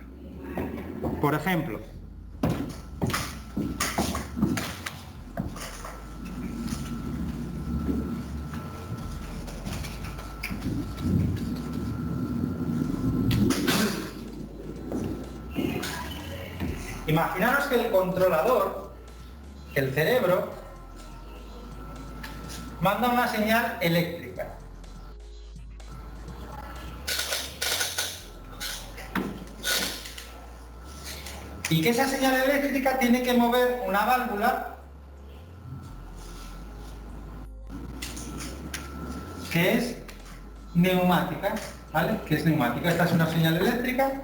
Por ejemplo, imaginaros que el controlador, el cerebro, manda una señal eléctrica. Y que esa señal eléctrica tiene que mover una válvula que es neumática, ¿vale? Que es neumática. Esta es una señal eléctrica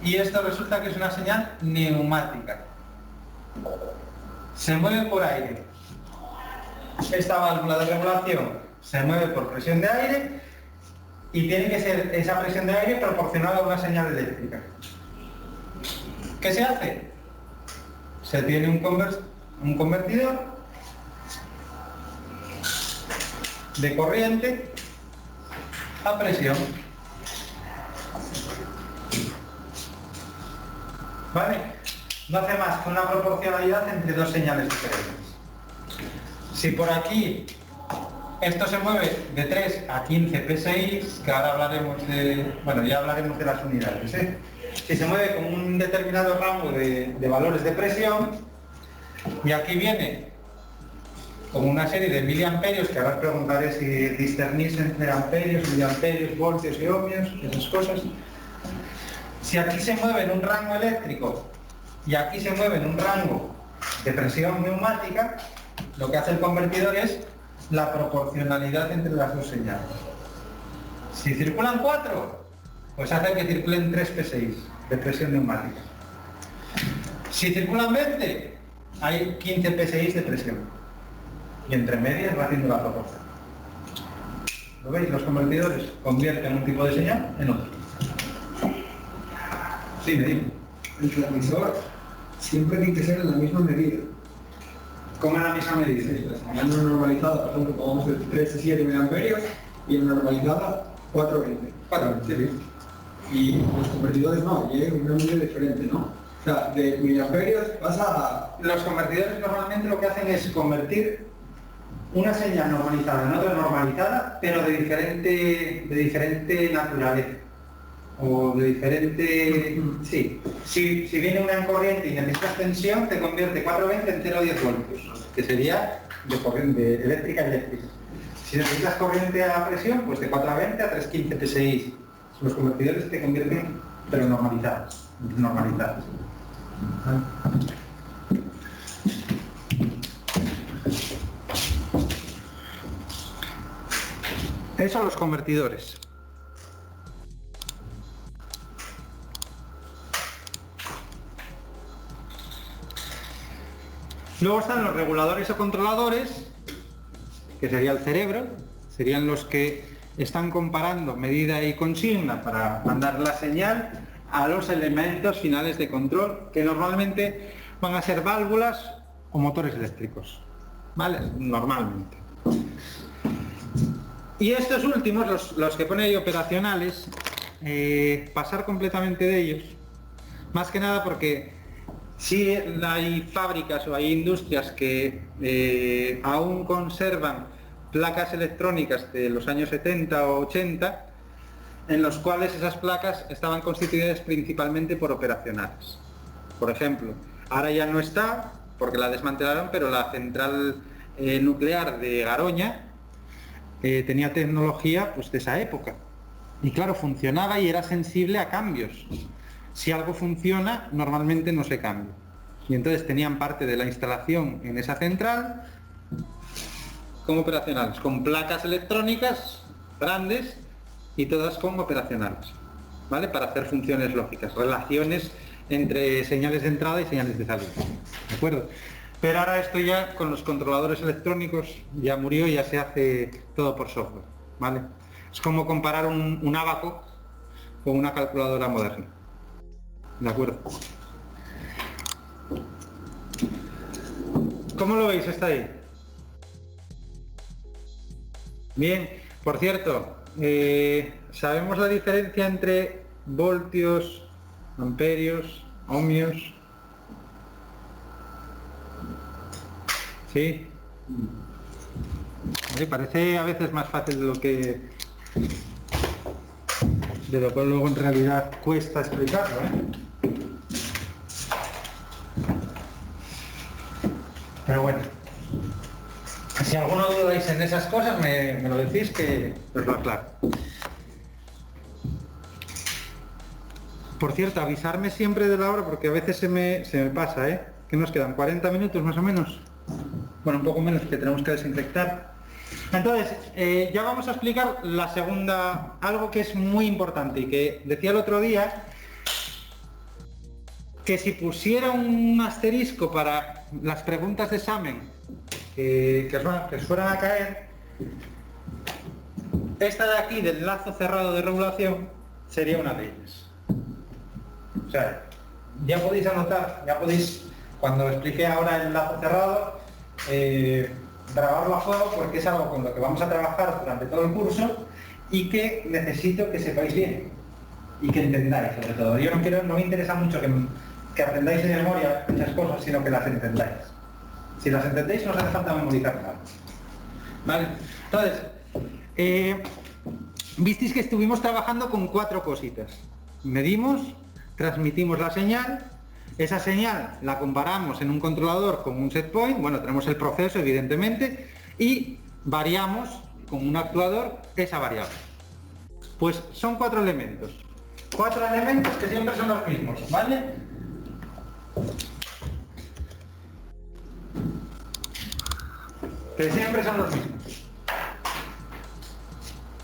y esto resulta que es una señal neumática. Se mueve por aire. Esta válvula de regulación se mueve por presión de aire y tiene que ser esa presión de aire proporcional a una señal eléctrica. ¿Qué se hace? Se tiene un convertidor de corriente a presión. ¿Vale? No hace más que una proporcionalidad entre dos señales diferentes. Si por aquí esto se mueve de 3 a 15 PSI, que ahora hablaremos de... Bueno, ya hablaremos de las unidades, ¿eh? Si se mueve con un determinado rango de valores de presión, y aquí viene con una serie de miliamperios, que ahora os preguntaré si discernís entre amperios, miliamperios, voltios y ohmios, esas cosas. Si aquí se mueve en un rango eléctrico y aquí se mueve en un rango de presión neumática, lo que hace el convertidor es la proporcionalidad entre las dos señales. Si circulan 4, pues hace que circulen 3 PSI de presión neumática. Si circulan 20, hay 15 PSI de presión. Y entre medias va haciendo la proporción. ¿Lo veis? Los convertidores convierten un tipo de señal en otro. Sí, me digo. El transmisor siempre tiene que ser en la misma medida. ¿Cómo en la misma medida? Sí, la señal no normalizada, por ejemplo, pongamos de 3 a 7 miliamperios y en normalizada 420. 420, sí. Y los convertidores no, llegan una medida diferente, ¿no? O sea, de miliamperios pasa a... Los convertidores normalmente lo que hacen es convertir una señal normalizada en otra normalizada, pero de diferente naturaleza. O de diferente... Sí. Si viene una corriente y necesitas tensión, te convierte 420 en 0,10 voltios, que sería de corriente eléctrica a eléctrica. Si necesitas corriente a presión, pues de 420 a 315 PSI. Los convertidores te convierten, pero normalizados. Eso son los convertidores. Luego están los reguladores o controladores, que sería el cerebro, serían los que están comparando medida y consigna para mandar la señal a los elementos finales de control, que normalmente van a ser válvulas o motores eléctricos, ¿vale? Normalmente. Y estos últimos, los que pone ahí operacionales, pasar completamente de ellos, más que nada porque sí hay fábricas o hay industrias que aún conservan placas electrónicas de los años 70 o 80, en los cuales esas placas estaban constituidas principalmente por operacionales. Por ejemplo, ahora ya no está, porque la desmantelaron, pero la central nuclear de Garoña tenía tecnología pues, de esa época. Y claro, funcionaba y era sensible a cambios. Si algo funciona, normalmente no se cambia. Y entonces tenían parte de la instalación en esa central como operacionales, con placas electrónicas grandes y todas como operacionales, ¿vale? Para hacer funciones lógicas, relaciones entre señales de entrada y señales de salida, ¿de acuerdo? Pero ahora esto ya con los controladores electrónicos ya murió y ya se hace todo por software, ¿vale? Es como comparar un ábaco con una calculadora moderna, ¿de acuerdo? ¿Cómo lo veis? ¿Está ahí? Bien, por cierto, ¿sabemos la diferencia entre voltios, amperios, ohmios? ¿Sí? Parece a veces más fácil de lo que luego en realidad cuesta explicarlo, ¿eh? Pero bueno, si alguno dudáis en esas cosas, me lo decís que os lo aclaro. Por cierto, avisarme siempre de la hora porque a veces se me pasa, ¿eh? Que nos quedan 40 minutos más o menos. Bueno, un poco menos, que tenemos que desinfectar. Entonces, ya vamos a explicar la segunda, algo que es muy importante y que decía el otro día, que si pusiera un asterisco para las preguntas de examen que os fueran a caer, esta de aquí del lazo cerrado de regulación sería una de ellas. O sea, ya podéis anotar, ya podéis, cuando explique ahora el lazo cerrado, grabarlo a fuego porque es algo con lo que vamos a trabajar durante todo el curso y que necesito que sepáis bien y que entendáis sobre todo. Yo no me interesa mucho que aprendáis de memoria muchas cosas, sino que las entendáis. Si las entendéis no os hace falta memorizar nada. ¿Vale? Entonces, visteis que estuvimos trabajando con 4 cositas. Medimos, transmitimos la señal, esa señal la comparamos en un controlador con un set point, bueno, tenemos el proceso evidentemente, y variamos con un actuador esa variable. Pues son 4 elementos. 4 elementos que siempre son los mismos, ¿vale? Que siempre son los mismos.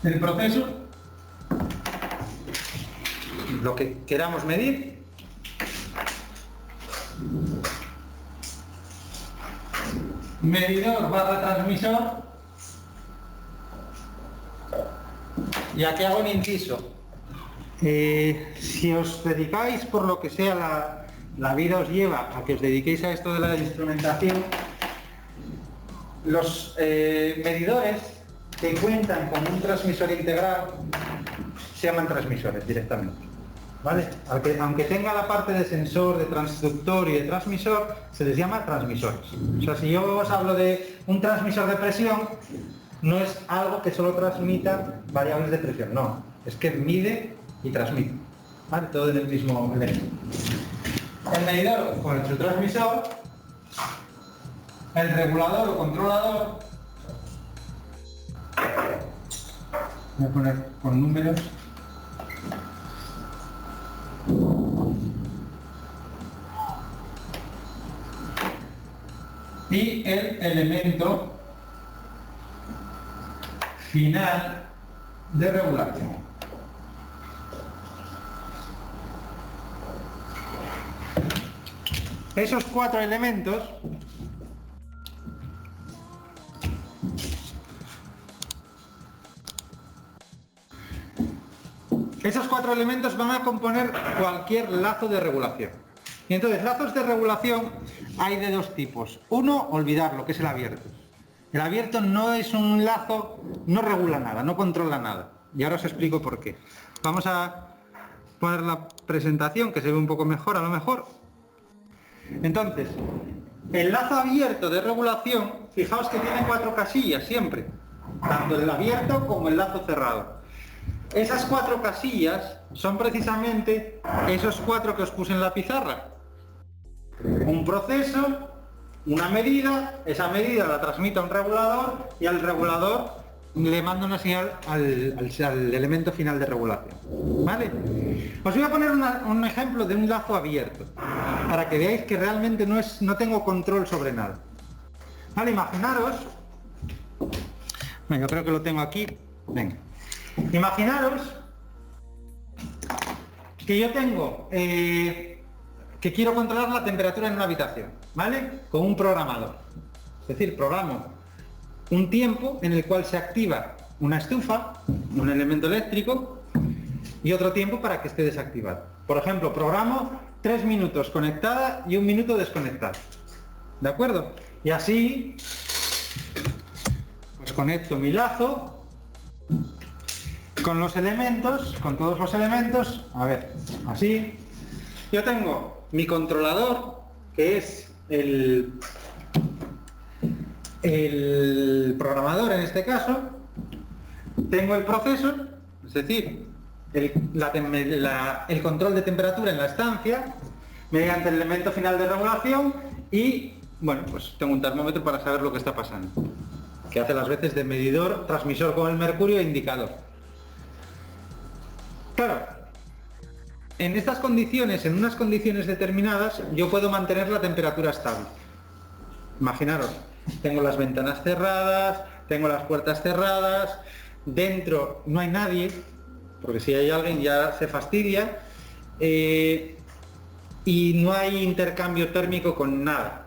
El proceso, lo que queramos medir, medidor barra transmisor, y aquí hago un inciso. Si os dedicáis, por lo que sea, la vida os lleva a que os dediquéis a esto de la instrumentación, los medidores que cuentan con un transmisor integral se llaman transmisores directamente, ¿vale? Aunque tenga la parte de sensor, de transductor y de transmisor, se les llama transmisores. O sea, si yo os hablo de un transmisor de presión, no es algo que solo transmita variables de presión, no, es que mide y transmite, ¿vale? Todo en el mismo elemento. El medidor con su transmisor, el regulador o controlador, voy a poner con números, y el elemento final de regulación. Esos 4 elementos van a componer cualquier lazo de regulación. Y entonces, lazos de regulación hay de 2 tipos. Uno, olvidarlo, que es el abierto. El abierto no es un lazo, no regula nada, no controla nada. Y ahora os explico por qué. Vamos a poner la presentación, que se ve un poco mejor a lo mejor. Entonces, el lazo abierto de regulación, fijaos que tiene 4 casillas siempre, tanto el abierto como el lazo cerrado. Esas 4 casillas son precisamente esos 4 que os puse en la pizarra. Un proceso, una medida, esa medida la transmite a un regulador y al regulador le manda una señal al elemento final de regulación. ¿Vale? Os voy a poner un ejemplo de un lazo abierto, para que veáis que realmente no tengo control sobre nada. Vale, imaginaros, yo creo que lo tengo aquí, venga, imaginaros que yo tengo, que quiero controlar la temperatura en una habitación, ¿vale? Con un programador, es decir, programo un tiempo en el cual se activa una estufa, un elemento eléctrico, y otro tiempo para que esté desactivado. Por ejemplo, programo 3 minutos conectada y 1 minuto desconectada. ¿De acuerdo? Y así, pues conecto mi lazo con los elementos, con todos los elementos, a ver, así. Yo tengo mi controlador, que es el programador en este caso, tengo el procesor, es decir, el control de temperatura en la estancia, mediante el elemento final de regulación y, bueno, pues tengo un termómetro para saber lo que está pasando, que hace las veces de medidor, transmisor con el mercurio e indicador. Claro, en estas condiciones, en unas condiciones determinadas, yo puedo mantener la temperatura estable. Imaginaros, tengo las ventanas cerradas, tengo las puertas cerradas, dentro no hay nadie, porque si hay alguien ya se fastidia, y no hay intercambio térmico con nada.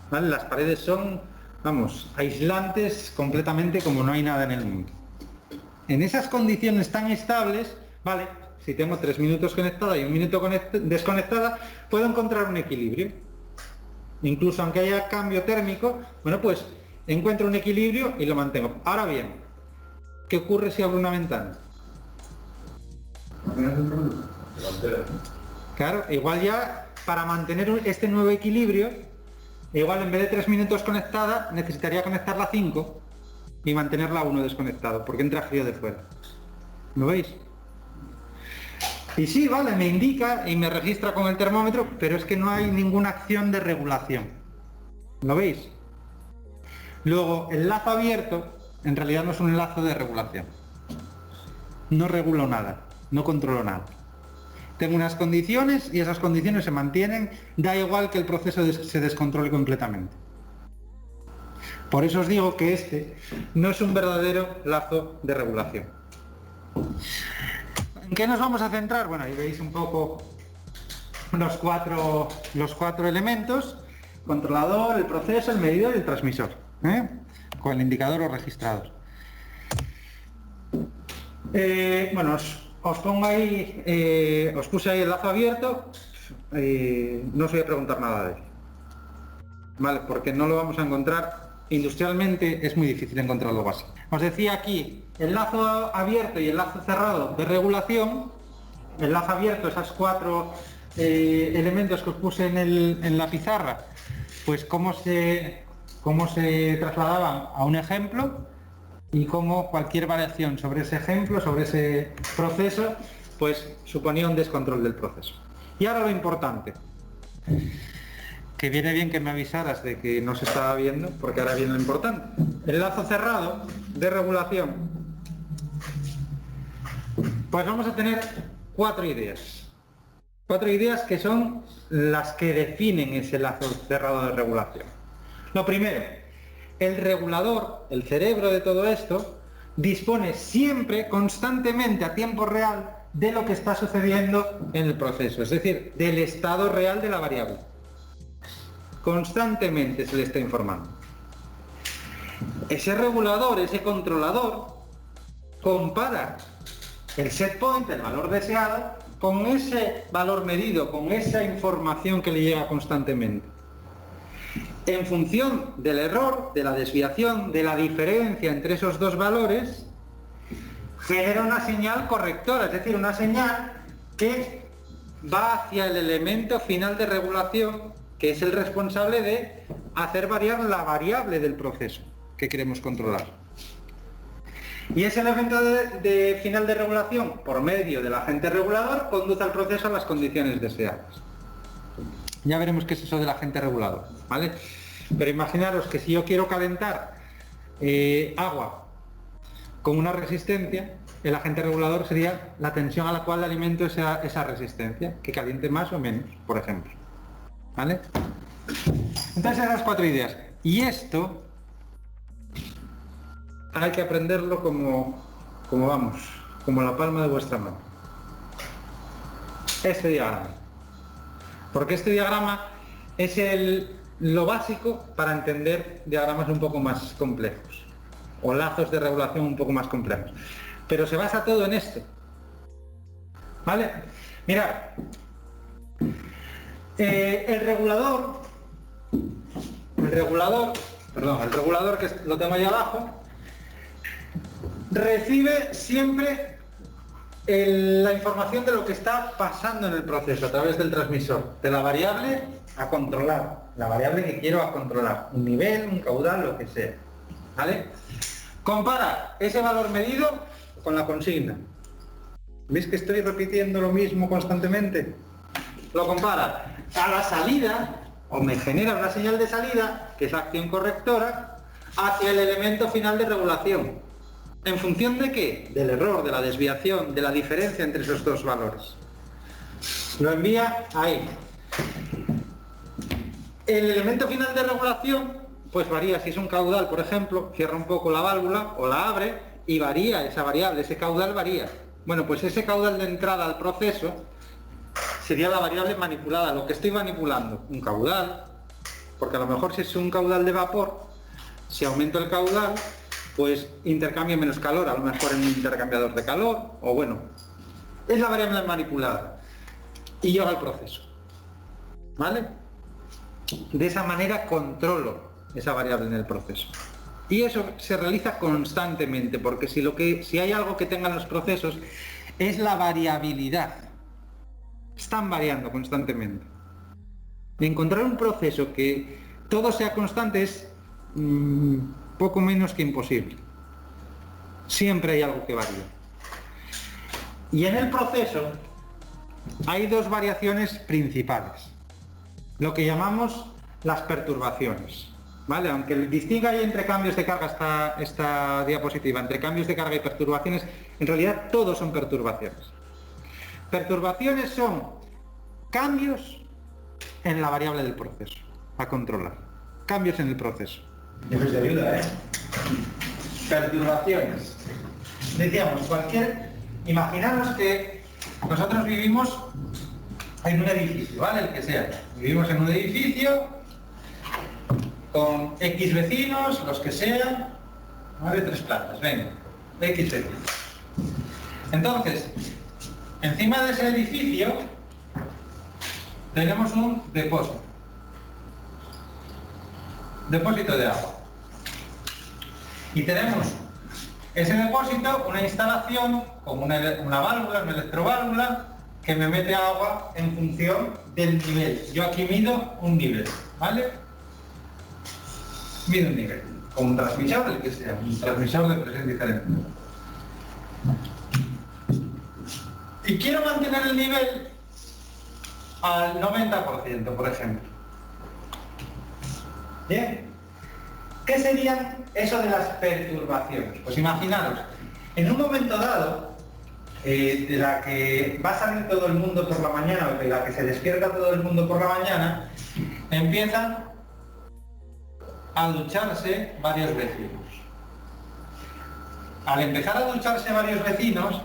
¿Vale? Las paredes son, vamos, aislantes completamente, como no hay nada en el mundo. En esas condiciones tan estables, vale, si tengo 3 minutos conectada y 1 minuto desconectada, puedo encontrar un equilibrio. Incluso aunque haya cambio térmico, bueno, pues encuentro un equilibrio y lo mantengo. Ahora bien, ¿qué ocurre si abro una ventana? Claro, igual ya para mantener este nuevo equilibrio, igual en vez de 3 minutos conectada, necesitaría conectarla 5 y mantenerla 1 desconectado, porque entra frío de fuera. ¿Lo veis? Y sí, vale, me indica y me registra con el termómetro, pero es que no hay ninguna acción de regulación. ¿Lo veis? Luego, el lazo abierto, en realidad no es un lazo de regulación. No regulo nada, no controlo nada. Tengo unas condiciones y esas condiciones se mantienen, da igual que el proceso se descontrole completamente. Por eso os digo que este no es un verdadero lazo de regulación. ¿En qué nos vamos a centrar? Bueno, ahí veis un poco los cuatro elementos: controlador, el proceso, el medidor y el transmisor, con el indicador o registrador. Bueno, os pongo ahí, os puse ahí el lazo abierto, no os voy a preguntar nada de él, ¿vale? Porque no lo vamos a encontrar. Industrialmente es muy difícil encontrar algo así. Os decía aquí, el lazo abierto y el lazo cerrado de regulación. El lazo abierto, esas 4 elementos que os puse en la pizarra, pues cómo se trasladaban a un ejemplo y cómo cualquier variación sobre ese ejemplo, sobre ese proceso, pues suponía un descontrol del proceso. Y ahora lo importante, que viene bien que me avisaras de que no se estaba viendo, porque ahora viene lo importante. El lazo cerrado de regulación. Pues vamos a tener 4 ideas. 4 ideas que son las que definen ese lazo cerrado de regulación. Lo primero, el regulador, el cerebro de todo esto, dispone siempre, constantemente, a tiempo real, de lo que está sucediendo en el proceso, es decir, del estado real de la variable. Constantemente se le está informando. Ese regulador, ese controlador, compara el set point, el valor deseado, con ese valor medido, con esa información que le llega constantemente. En función del error, de la desviación, de la diferencia entre esos 2 valores, genera una señal correctora, es decir, una señal que va hacia el elemento final de regulación, que es el responsable de hacer variar la variable del proceso que queremos controlar. Y ese elemento de final de regulación, por medio del agente regulador, conduce al proceso a las condiciones deseadas. Ya veremos qué es eso del agente regulador, ¿vale? Pero imaginaros que si yo quiero calentar agua con una resistencia, el agente regulador sería la tensión a la cual alimento esa resistencia, que caliente más o menos, por ejemplo. ¿Vale? Entonces esas 4 ideas. Y esto hay que aprenderlo como la palma de vuestra mano. Este diagrama. Porque este diagrama es lo básico para entender diagramas un poco más complejos. O lazos de regulación un poco más complejos. Pero se basa todo en esto. ¿Vale? Mirad. El regulador, que lo tengo ahí abajo, recibe siempre la información de lo que está pasando en el proceso a través del transmisor, de la variable a controlar, la variable que quiero a controlar, un nivel, un caudal, lo que sea. ¿Vale? Compara ese valor medido con la consigna. ¿Veis que estoy repitiendo lo mismo constantemente? Lo compara a la salida, o me genera una señal de salida, que es la acción correctora, hacia el elemento final de regulación. ¿En función de qué? Del error, de la desviación, de la diferencia entre esos dos valores. Lo envía ahí. El elemento final de regulación, pues varía. Si es un caudal, por ejemplo, cierra un poco la válvula o la abre y varía esa variable, ese caudal varía. Bueno, pues ese caudal de entrada al proceso sería la variable manipulada, lo que estoy manipulando, un caudal, porque a lo mejor si es un caudal de vapor, si aumento el caudal, pues intercambio menos calor, a lo mejor en un intercambiador de calor, o bueno, es la variable manipulada. Y yo hago el proceso. ¿Vale? De esa manera controlo esa variable en el proceso. Y eso se realiza constantemente, porque si hay algo que tengan los procesos, es la variabilidad. Están variando constantemente. Y encontrar un proceso que todo sea constante es poco menos que imposible. Siempre hay algo que varía. Y en el proceso hay 2 variaciones principales. Lo que llamamos las perturbaciones. ¿Vale? Aunque distinga ahí entre cambios de carga esta diapositiva, entre cambios de carga y perturbaciones, en realidad todos son perturbaciones. Perturbaciones son cambios en la variable del proceso a controlar. Cambios en el proceso. Después de ayuda, ¿eh? Perturbaciones. Decíamos, imaginaros que nosotros vivimos en un edificio, ¿vale? El que sea. Vivimos en un edificio con X vecinos, los que sean, ¿vale? 3 plantas, venga, X vecinos. Entonces, encima de ese edificio tenemos un depósito de agua. Y tenemos ese depósito, una instalación como una válvula, una electroválvula, que me mete agua en función del nivel. Yo aquí mido un nivel, ¿vale? Mido un nivel, como un transmisor, el que sea, un transmisor de presión diferente. Y quiero mantener el nivel al 90%, por ejemplo. Bien. ¿Qué serían eso de las perturbaciones? Pues imaginaros, en un momento dado, de la que va a salir todo el mundo por la mañana, o de la que se despierta todo el mundo por la mañana, empiezan a ducharse varios vecinos. Al empezar a ducharse varios vecinos,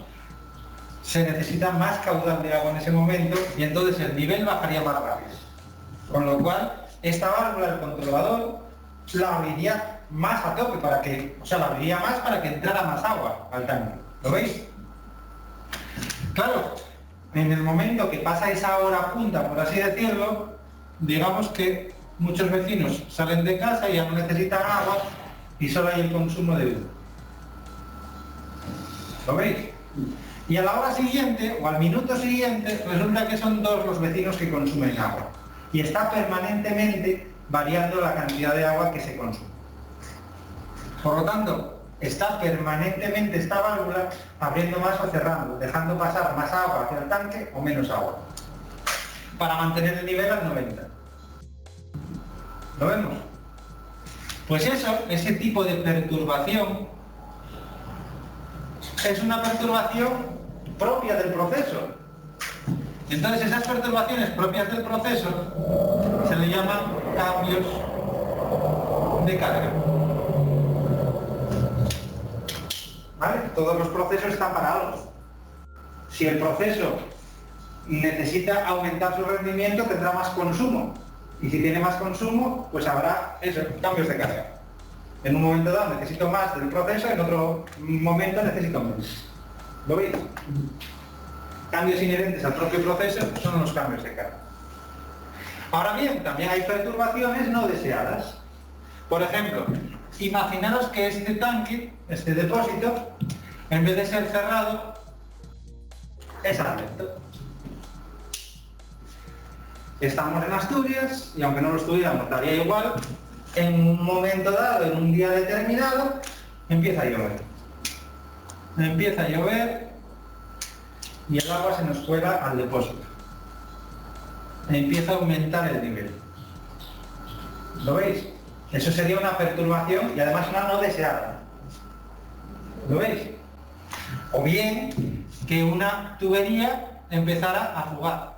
se necesita más caudal de agua en ese momento y entonces el nivel bajaría más rápido. Con lo cual, esta válvula del controlador la abriría más a tope la abriría más para que entrara más agua al tanque. ¿Lo veis? Claro, en el momento que pasa esa hora punta, por así decirlo, digamos que muchos vecinos salen de casa y ya no necesitan agua y solo hay el consumo de uno. ¿Lo veis? Y a la hora siguiente, o al minuto siguiente, resulta que son 2 los vecinos que consumen agua. Y está permanentemente variando la cantidad de agua que se consume. Por lo tanto, está permanentemente esta válvula abriendo más o cerrando, dejando pasar más agua hacia el tanque o menos agua, para mantener el nivel al 90. ¿Lo vemos? Pues eso, ese tipo de perturbación, es una perturbación propia del proceso. Entonces esas perturbaciones propias del proceso se le llaman cambios de carga. ¿Vale? Todos los procesos están para algo. Si el proceso necesita aumentar su rendimiento, tendrá más consumo. Y si tiene más consumo, pues habrá eso, cambios de carga. En un momento dado necesito más del proceso, en otro momento necesito menos. ¿Lo veis? Cambios inherentes al propio proceso son los cambios de carga. Ahora bien, también hay perturbaciones no deseadas. Por ejemplo, imaginaros que este tanque, este depósito, en vez de ser cerrado, es abierto. Estamos en Asturias, y aunque no lo estudiamos, daría igual, en un momento dado, en un día determinado, empieza a llover. Empieza a llover y el agua se nos cuela al depósito. Empieza a aumentar el nivel. ¿Lo veis? Eso sería una perturbación y además una no deseada. ¿Lo veis? O bien que una tubería empezara a fugar.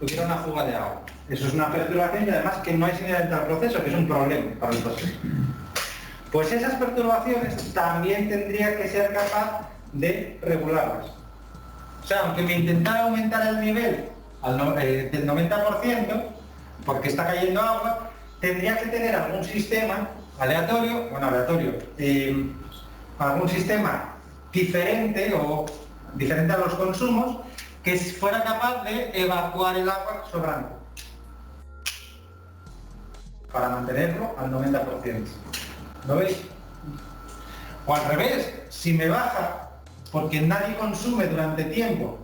Tuviera una fuga de agua. Eso es una perturbación y además que no es inherente al proceso, que es un problema para el proceso. Pues esas perturbaciones también tendría que ser capaz de regularlas. O sea, aunque me intentara aumentar el nivel del 90%, porque está cayendo agua, tendría que tener algún sistema aleatorio, algún sistema diferente o diferente a los consumos, que fuera capaz de evacuar el agua sobrante para mantenerlo al 90%. ¿Lo veis? O al revés, si me baja porque nadie consume durante tiempo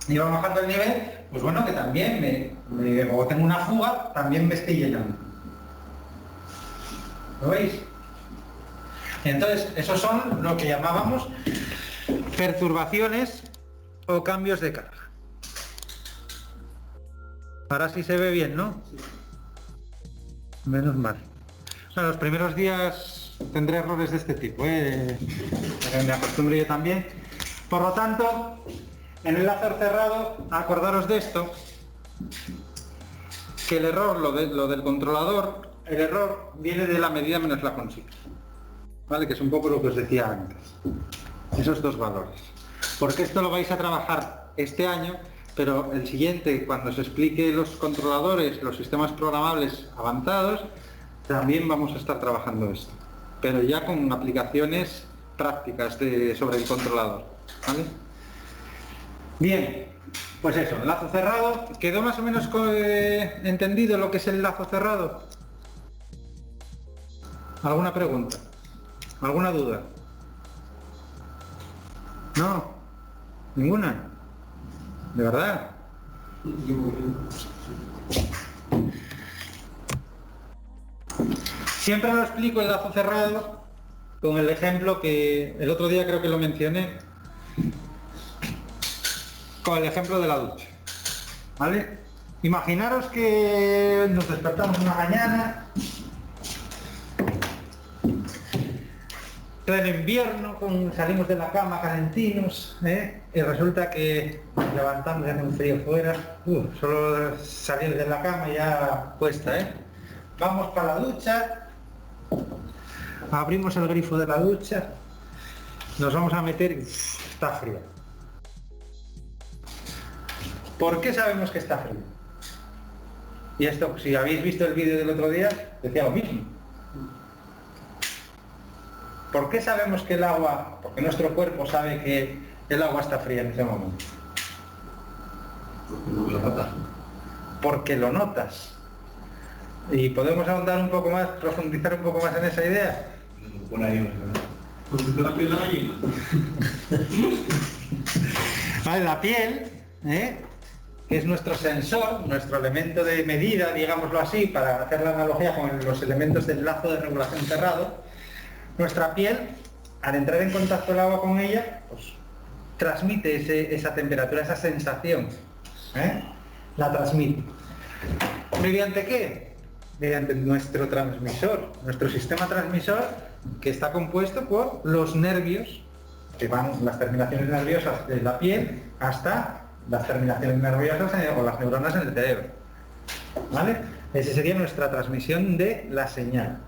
y va bajando el nivel, pues bueno, que también o tengo una fuga, también me estoy llenando. ¿Lo veis? Entonces, esos son lo que llamábamos perturbaciones o cambios de carga. Ahora sí se ve bien, ¿no? Menos mal. Bueno, los primeros días tendré errores de este tipo, me acostumbré yo también. Por lo tanto, en el láser cerrado, acordaros de esto, que el error, lo del controlador, el error viene de la medida menos la consigna. ¿Vale? Que es un poco lo que os decía antes. Esos 2 valores. Porque esto lo vais a trabajar este año, pero el siguiente, cuando se explique los controladores, los sistemas programables avanzados, también vamos a estar trabajando esto. Pero ya con aplicaciones prácticas sobre el controlador. ¿Vale? Bien, pues eso, lazo cerrado. ¿Quedó más o menos entendido lo que es el lazo cerrado? ¿Alguna pregunta? ¿Alguna duda? ¿No? ¿Ninguna? ¿De verdad? Siempre lo explico el lazo cerrado con el ejemplo que el otro día creo que lo mencioné, con el ejemplo de la ducha. ¿Vale? Imaginaros que nos despertamos una mañana, pleno invierno, salimos de la cama calentinos, y resulta que nos levantamos, ya con frío fuera, solo salir de la cama ya cuesta, Vamos para la ducha, abrimos el grifo de la ducha, nos vamos a meter y está frío. ¿Por qué sabemos que está frío? Y esto, si habéis visto el vídeo del otro día, decía lo mismo. ¿Por qué sabemos que el agua, porque nuestro cuerpo sabe que el agua está fría en ese momento? Porque lo notas. Porque lo notas. Y podemos ahondar un poco más, profundizar un poco más en esa idea. Pues de la piel de la gallina. Vale, la piel, que es nuestro sensor, nuestro elemento de medida, digámoslo así, para hacer la analogía con los elementos del lazo de regulación cerrado. Nuestra piel, al entrar en contacto el agua con ella, pues transmite esa temperatura, esa sensación. La transmite. ¿Mediante qué? Mediante nuestro transmisor, nuestro sistema transmisor, que está compuesto por los nervios, que van las terminaciones nerviosas de la piel hasta las terminaciones nerviosas o las neuronas en el cerebro. ¿Vale? Esa sería nuestra transmisión de la señal.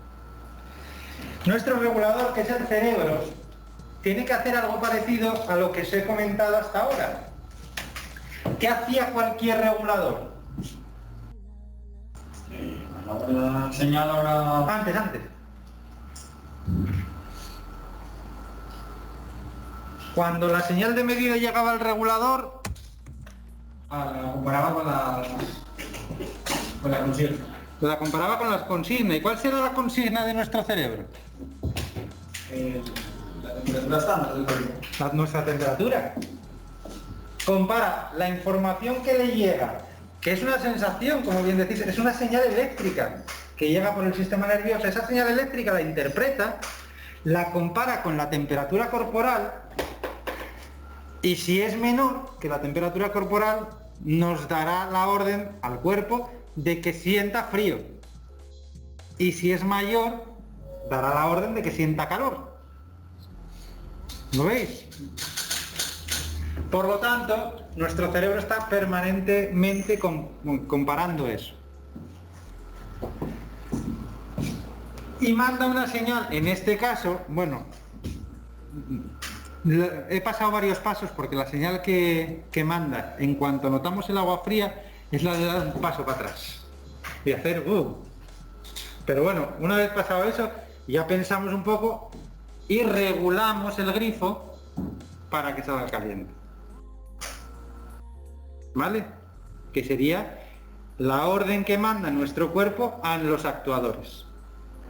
Nuestro regulador, que es el cerebro, tiene que hacer algo parecido a lo que os he comentado hasta ahora. ¿Qué hacía cualquier regulador? La señal ahora... Antes. Cuando la señal de medida llegaba al regulador, la comparaba con la consigna. la comparaba con las consignas. ¿Y cuál será la consigna de nuestro cerebro? La temperatura estándar del cuerpo. Nuestra temperatura. Compara la información que le llega, que es una sensación, como bien decís, es una señal eléctrica que llega por el sistema nervioso. Esa señal eléctrica la interpreta, la compara con la temperatura corporal, y si es menor que la temperatura corporal, nos dará la orden al cuerpo de que sienta frío. Y si es mayor, dará la orden de que sienta calor. ¿Lo veis? Por lo tanto, nuestro cerebro está permanentemente comparando eso. Y manda una señal, en este caso, bueno, he pasado varios pasos porque la señal que manda en cuanto notamos el agua fría es la de dar un paso para atrás y hacer Pero bueno, una vez pasado eso, ya pensamos un poco y regulamos el grifo para que salga caliente. ¿Vale? Que sería la orden que manda nuestro cuerpo a los actuadores,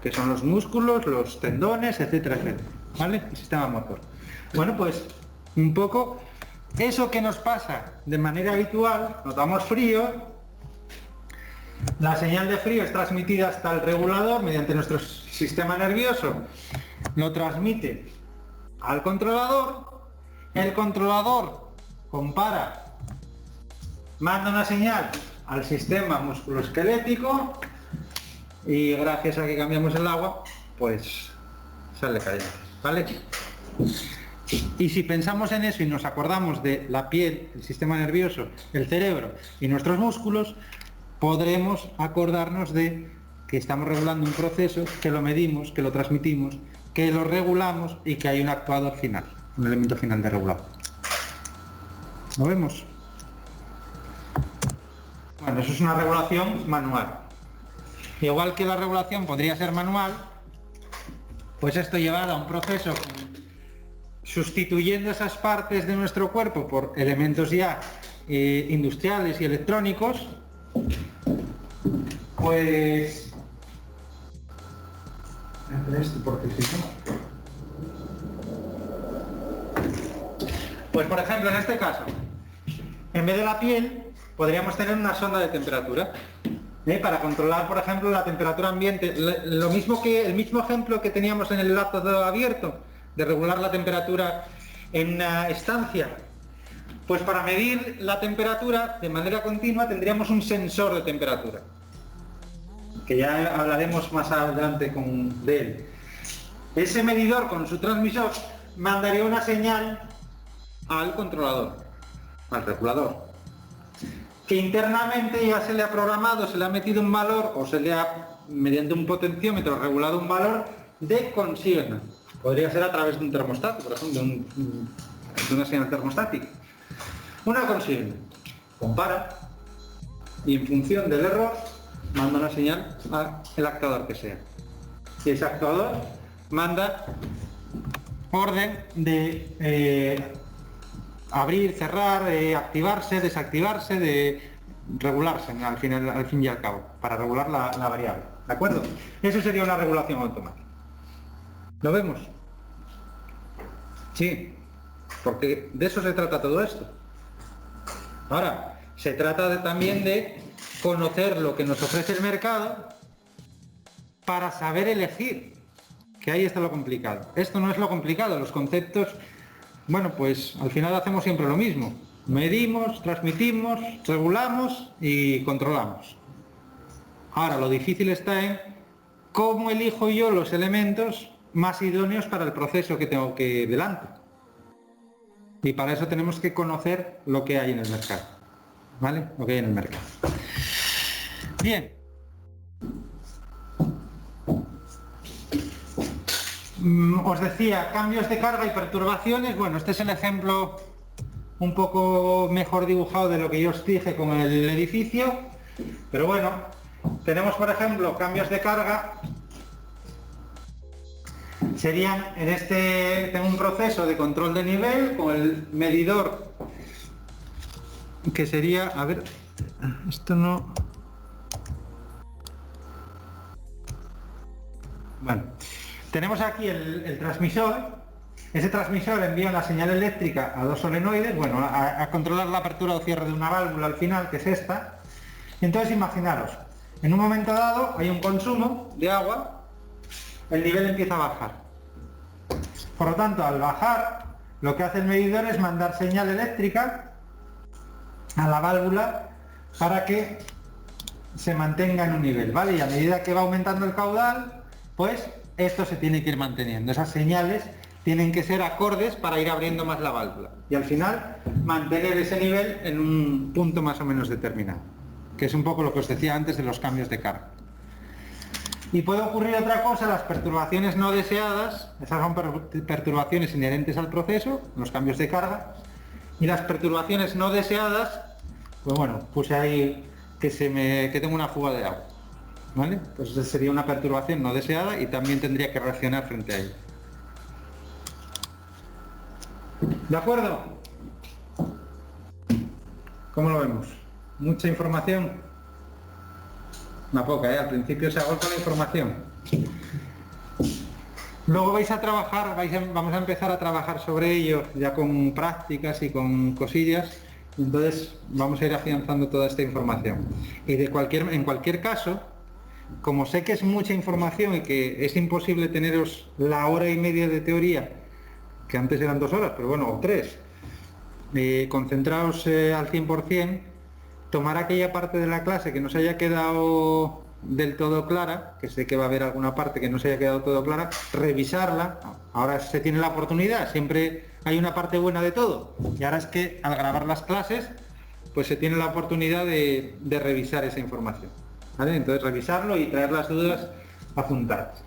que son los músculos, los tendones, etcétera, etcétera. ¿Vale? El sistema motor. Bueno, pues un poco eso que nos pasa de manera habitual, notamos frío, la señal de frío es transmitida hasta el regulador mediante nuestro sistema nervioso, lo transmite al controlador, el controlador compara, manda una señal al sistema musculoesquelético y gracias a que cambiamos el agua, pues sale caliente, ¿vale? Y si pensamos en eso y nos acordamos de la piel, el sistema nervioso, el cerebro y nuestros músculos, podremos acordarnos de que estamos regulando un proceso, que lo medimos, que lo transmitimos, que lo regulamos y que hay un actuador final, un elemento final de regulado. ¿Lo vemos? Bueno, eso es una regulación manual. Igual que la regulación podría ser manual, pues esto llevado a un proceso sustituyendo esas partes de nuestro cuerpo por elementos ya industriales y electrónicos, pues por ejemplo en este caso, en vez de la piel podríamos tener una sonda de temperatura para controlar, por ejemplo, la temperatura ambiente. El mismo ejemplo que teníamos en el lazo abierto de regular la temperatura en una estancia, pues para medir la temperatura de manera continua tendríamos un sensor de temperatura, que ya hablaremos más adelante de él. Ese medidor con su transmisor mandaría una señal al controlador, al regulador, que internamente ya se le ha programado, se le ha metido un valor o se le ha, mediante un potenciómetro, regulado un valor de consigna. Podría ser a través de un termostato, por ejemplo, de una señal termostática. Una consigna. Compara y en función del error manda una señal al actuador que sea. Y ese actuador manda orden de abrir, cerrar, activarse, desactivarse, de regularse al fin y al cabo, para regular la variable. ¿De acuerdo? Eso sería una regulación automática. ¿Lo vemos? Sí, porque de eso se trata todo esto. Ahora, se trata también de conocer lo que nos ofrece el mercado para saber elegir, que ahí está lo complicado. Esto no es lo complicado, los conceptos, bueno, pues al final hacemos siempre lo mismo. Medimos, transmitimos, regulamos y controlamos. Ahora, lo difícil está en cómo elijo yo los elementos más idóneos para el proceso que tengo que delante. Y para eso tenemos que conocer lo que hay en el mercado. ¿Vale? Lo que hay en el mercado. Bien. Os decía, cambios de carga y perturbaciones. Bueno, este es el ejemplo un poco mejor dibujado de lo que yo os dije con el edificio. Pero bueno, tenemos por ejemplo cambios de carga. Serían, en este tengo un proceso de control de nivel con el medidor que sería, a ver, esto no... Bueno, tenemos aquí el transmisor. Ese transmisor envía una señal eléctrica a dos solenoides, bueno, a controlar la apertura o cierre de una válvula al final, que es esta. Y entonces imaginaros, en un momento dado hay un consumo de agua, el nivel empieza a bajar. Por lo tanto, al bajar, lo que hace el medidor es mandar señal eléctrica a la válvula para que se mantenga en un nivel, ¿vale? Y a medida que va aumentando el caudal, pues esto se tiene que ir manteniendo. Esas señales tienen que ser acordes para ir abriendo más la válvula. Y al final, mantener ese nivel en un punto más o menos determinado, que es un poco lo que os decía antes de los cambios de carga. Y puede ocurrir otra cosa, las perturbaciones no deseadas. Esas son perturbaciones inherentes al proceso, los cambios de carga. Y las perturbaciones no deseadas, pues bueno, puse ahí que tengo una fuga de agua, ¿vale? Pues esa sería una perturbación no deseada y también tendría que reaccionar frente a ella. ¿De acuerdo? ¿Cómo lo vemos? ¿Mucha información? Una poca, ¿eh? Al principio se agota la información. Luego vais a trabajar, vamos a empezar a trabajar sobre ello, ya con prácticas y con cosillas. Entonces vamos a ir afianzando toda esta información. Y en cualquier caso, como sé que es mucha información y que es imposible teneros la hora y media de teoría, que antes eran 2 horas, pero bueno, o 3, concentraos al 100%, tomar aquella parte de la clase que no se haya quedado del todo clara, que sé que va a haber alguna parte que no se haya quedado todo clara, revisarla. Ahora se tiene la oportunidad, siempre hay una parte buena de todo, y ahora es que al grabar las clases pues se tiene la oportunidad de revisar esa información, ¿vale? Entonces revisarlo y traer las dudas apuntadas.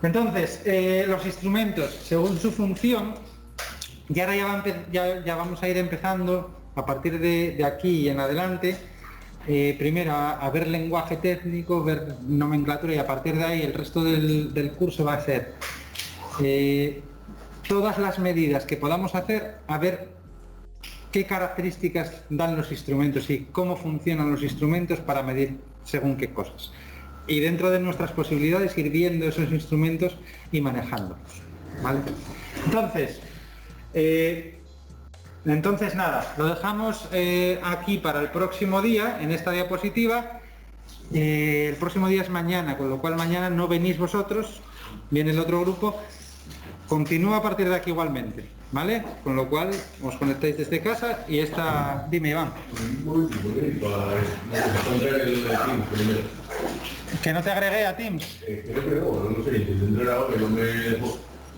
Entonces, los instrumentos según su función, y ahora ya vamos a ir empezando a partir de aquí y en adelante, primero a ver lenguaje técnico, ver nomenclatura, y a partir de ahí el resto del curso va a ser todas las medidas que podamos hacer, a ver qué características dan los instrumentos y cómo funcionan los instrumentos para medir según qué cosas. Y dentro de nuestras posibilidades ir viendo esos instrumentos y manejándolos, ¿vale? Entonces nada, lo dejamos aquí para el próximo día, en esta diapositiva. El próximo día es mañana, con lo cual mañana no venís vosotros, viene el otro grupo. Continúa a partir de aquí igualmente, ¿vale? Con lo cual os conectáis desde casa y esta... Dime, Iván. ¿Que no te agregué a Teams?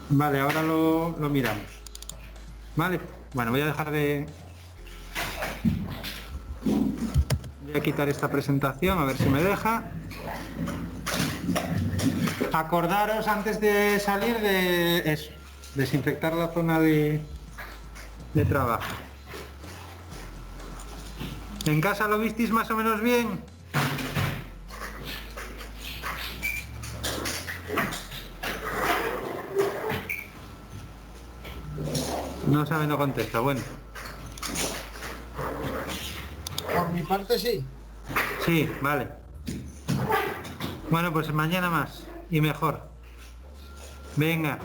Vale, ahora lo miramos. Vale, bueno, voy a dejar de... Voy a quitar esta presentación, a ver si me deja. Acordaros antes de salir de eso, desinfectar la zona de trabajo. ¿En casa lo visteis más o menos bien? No sabe, no contesta, bueno. Por mi parte sí. Sí, vale. Bueno, pues mañana más y mejor. Venga.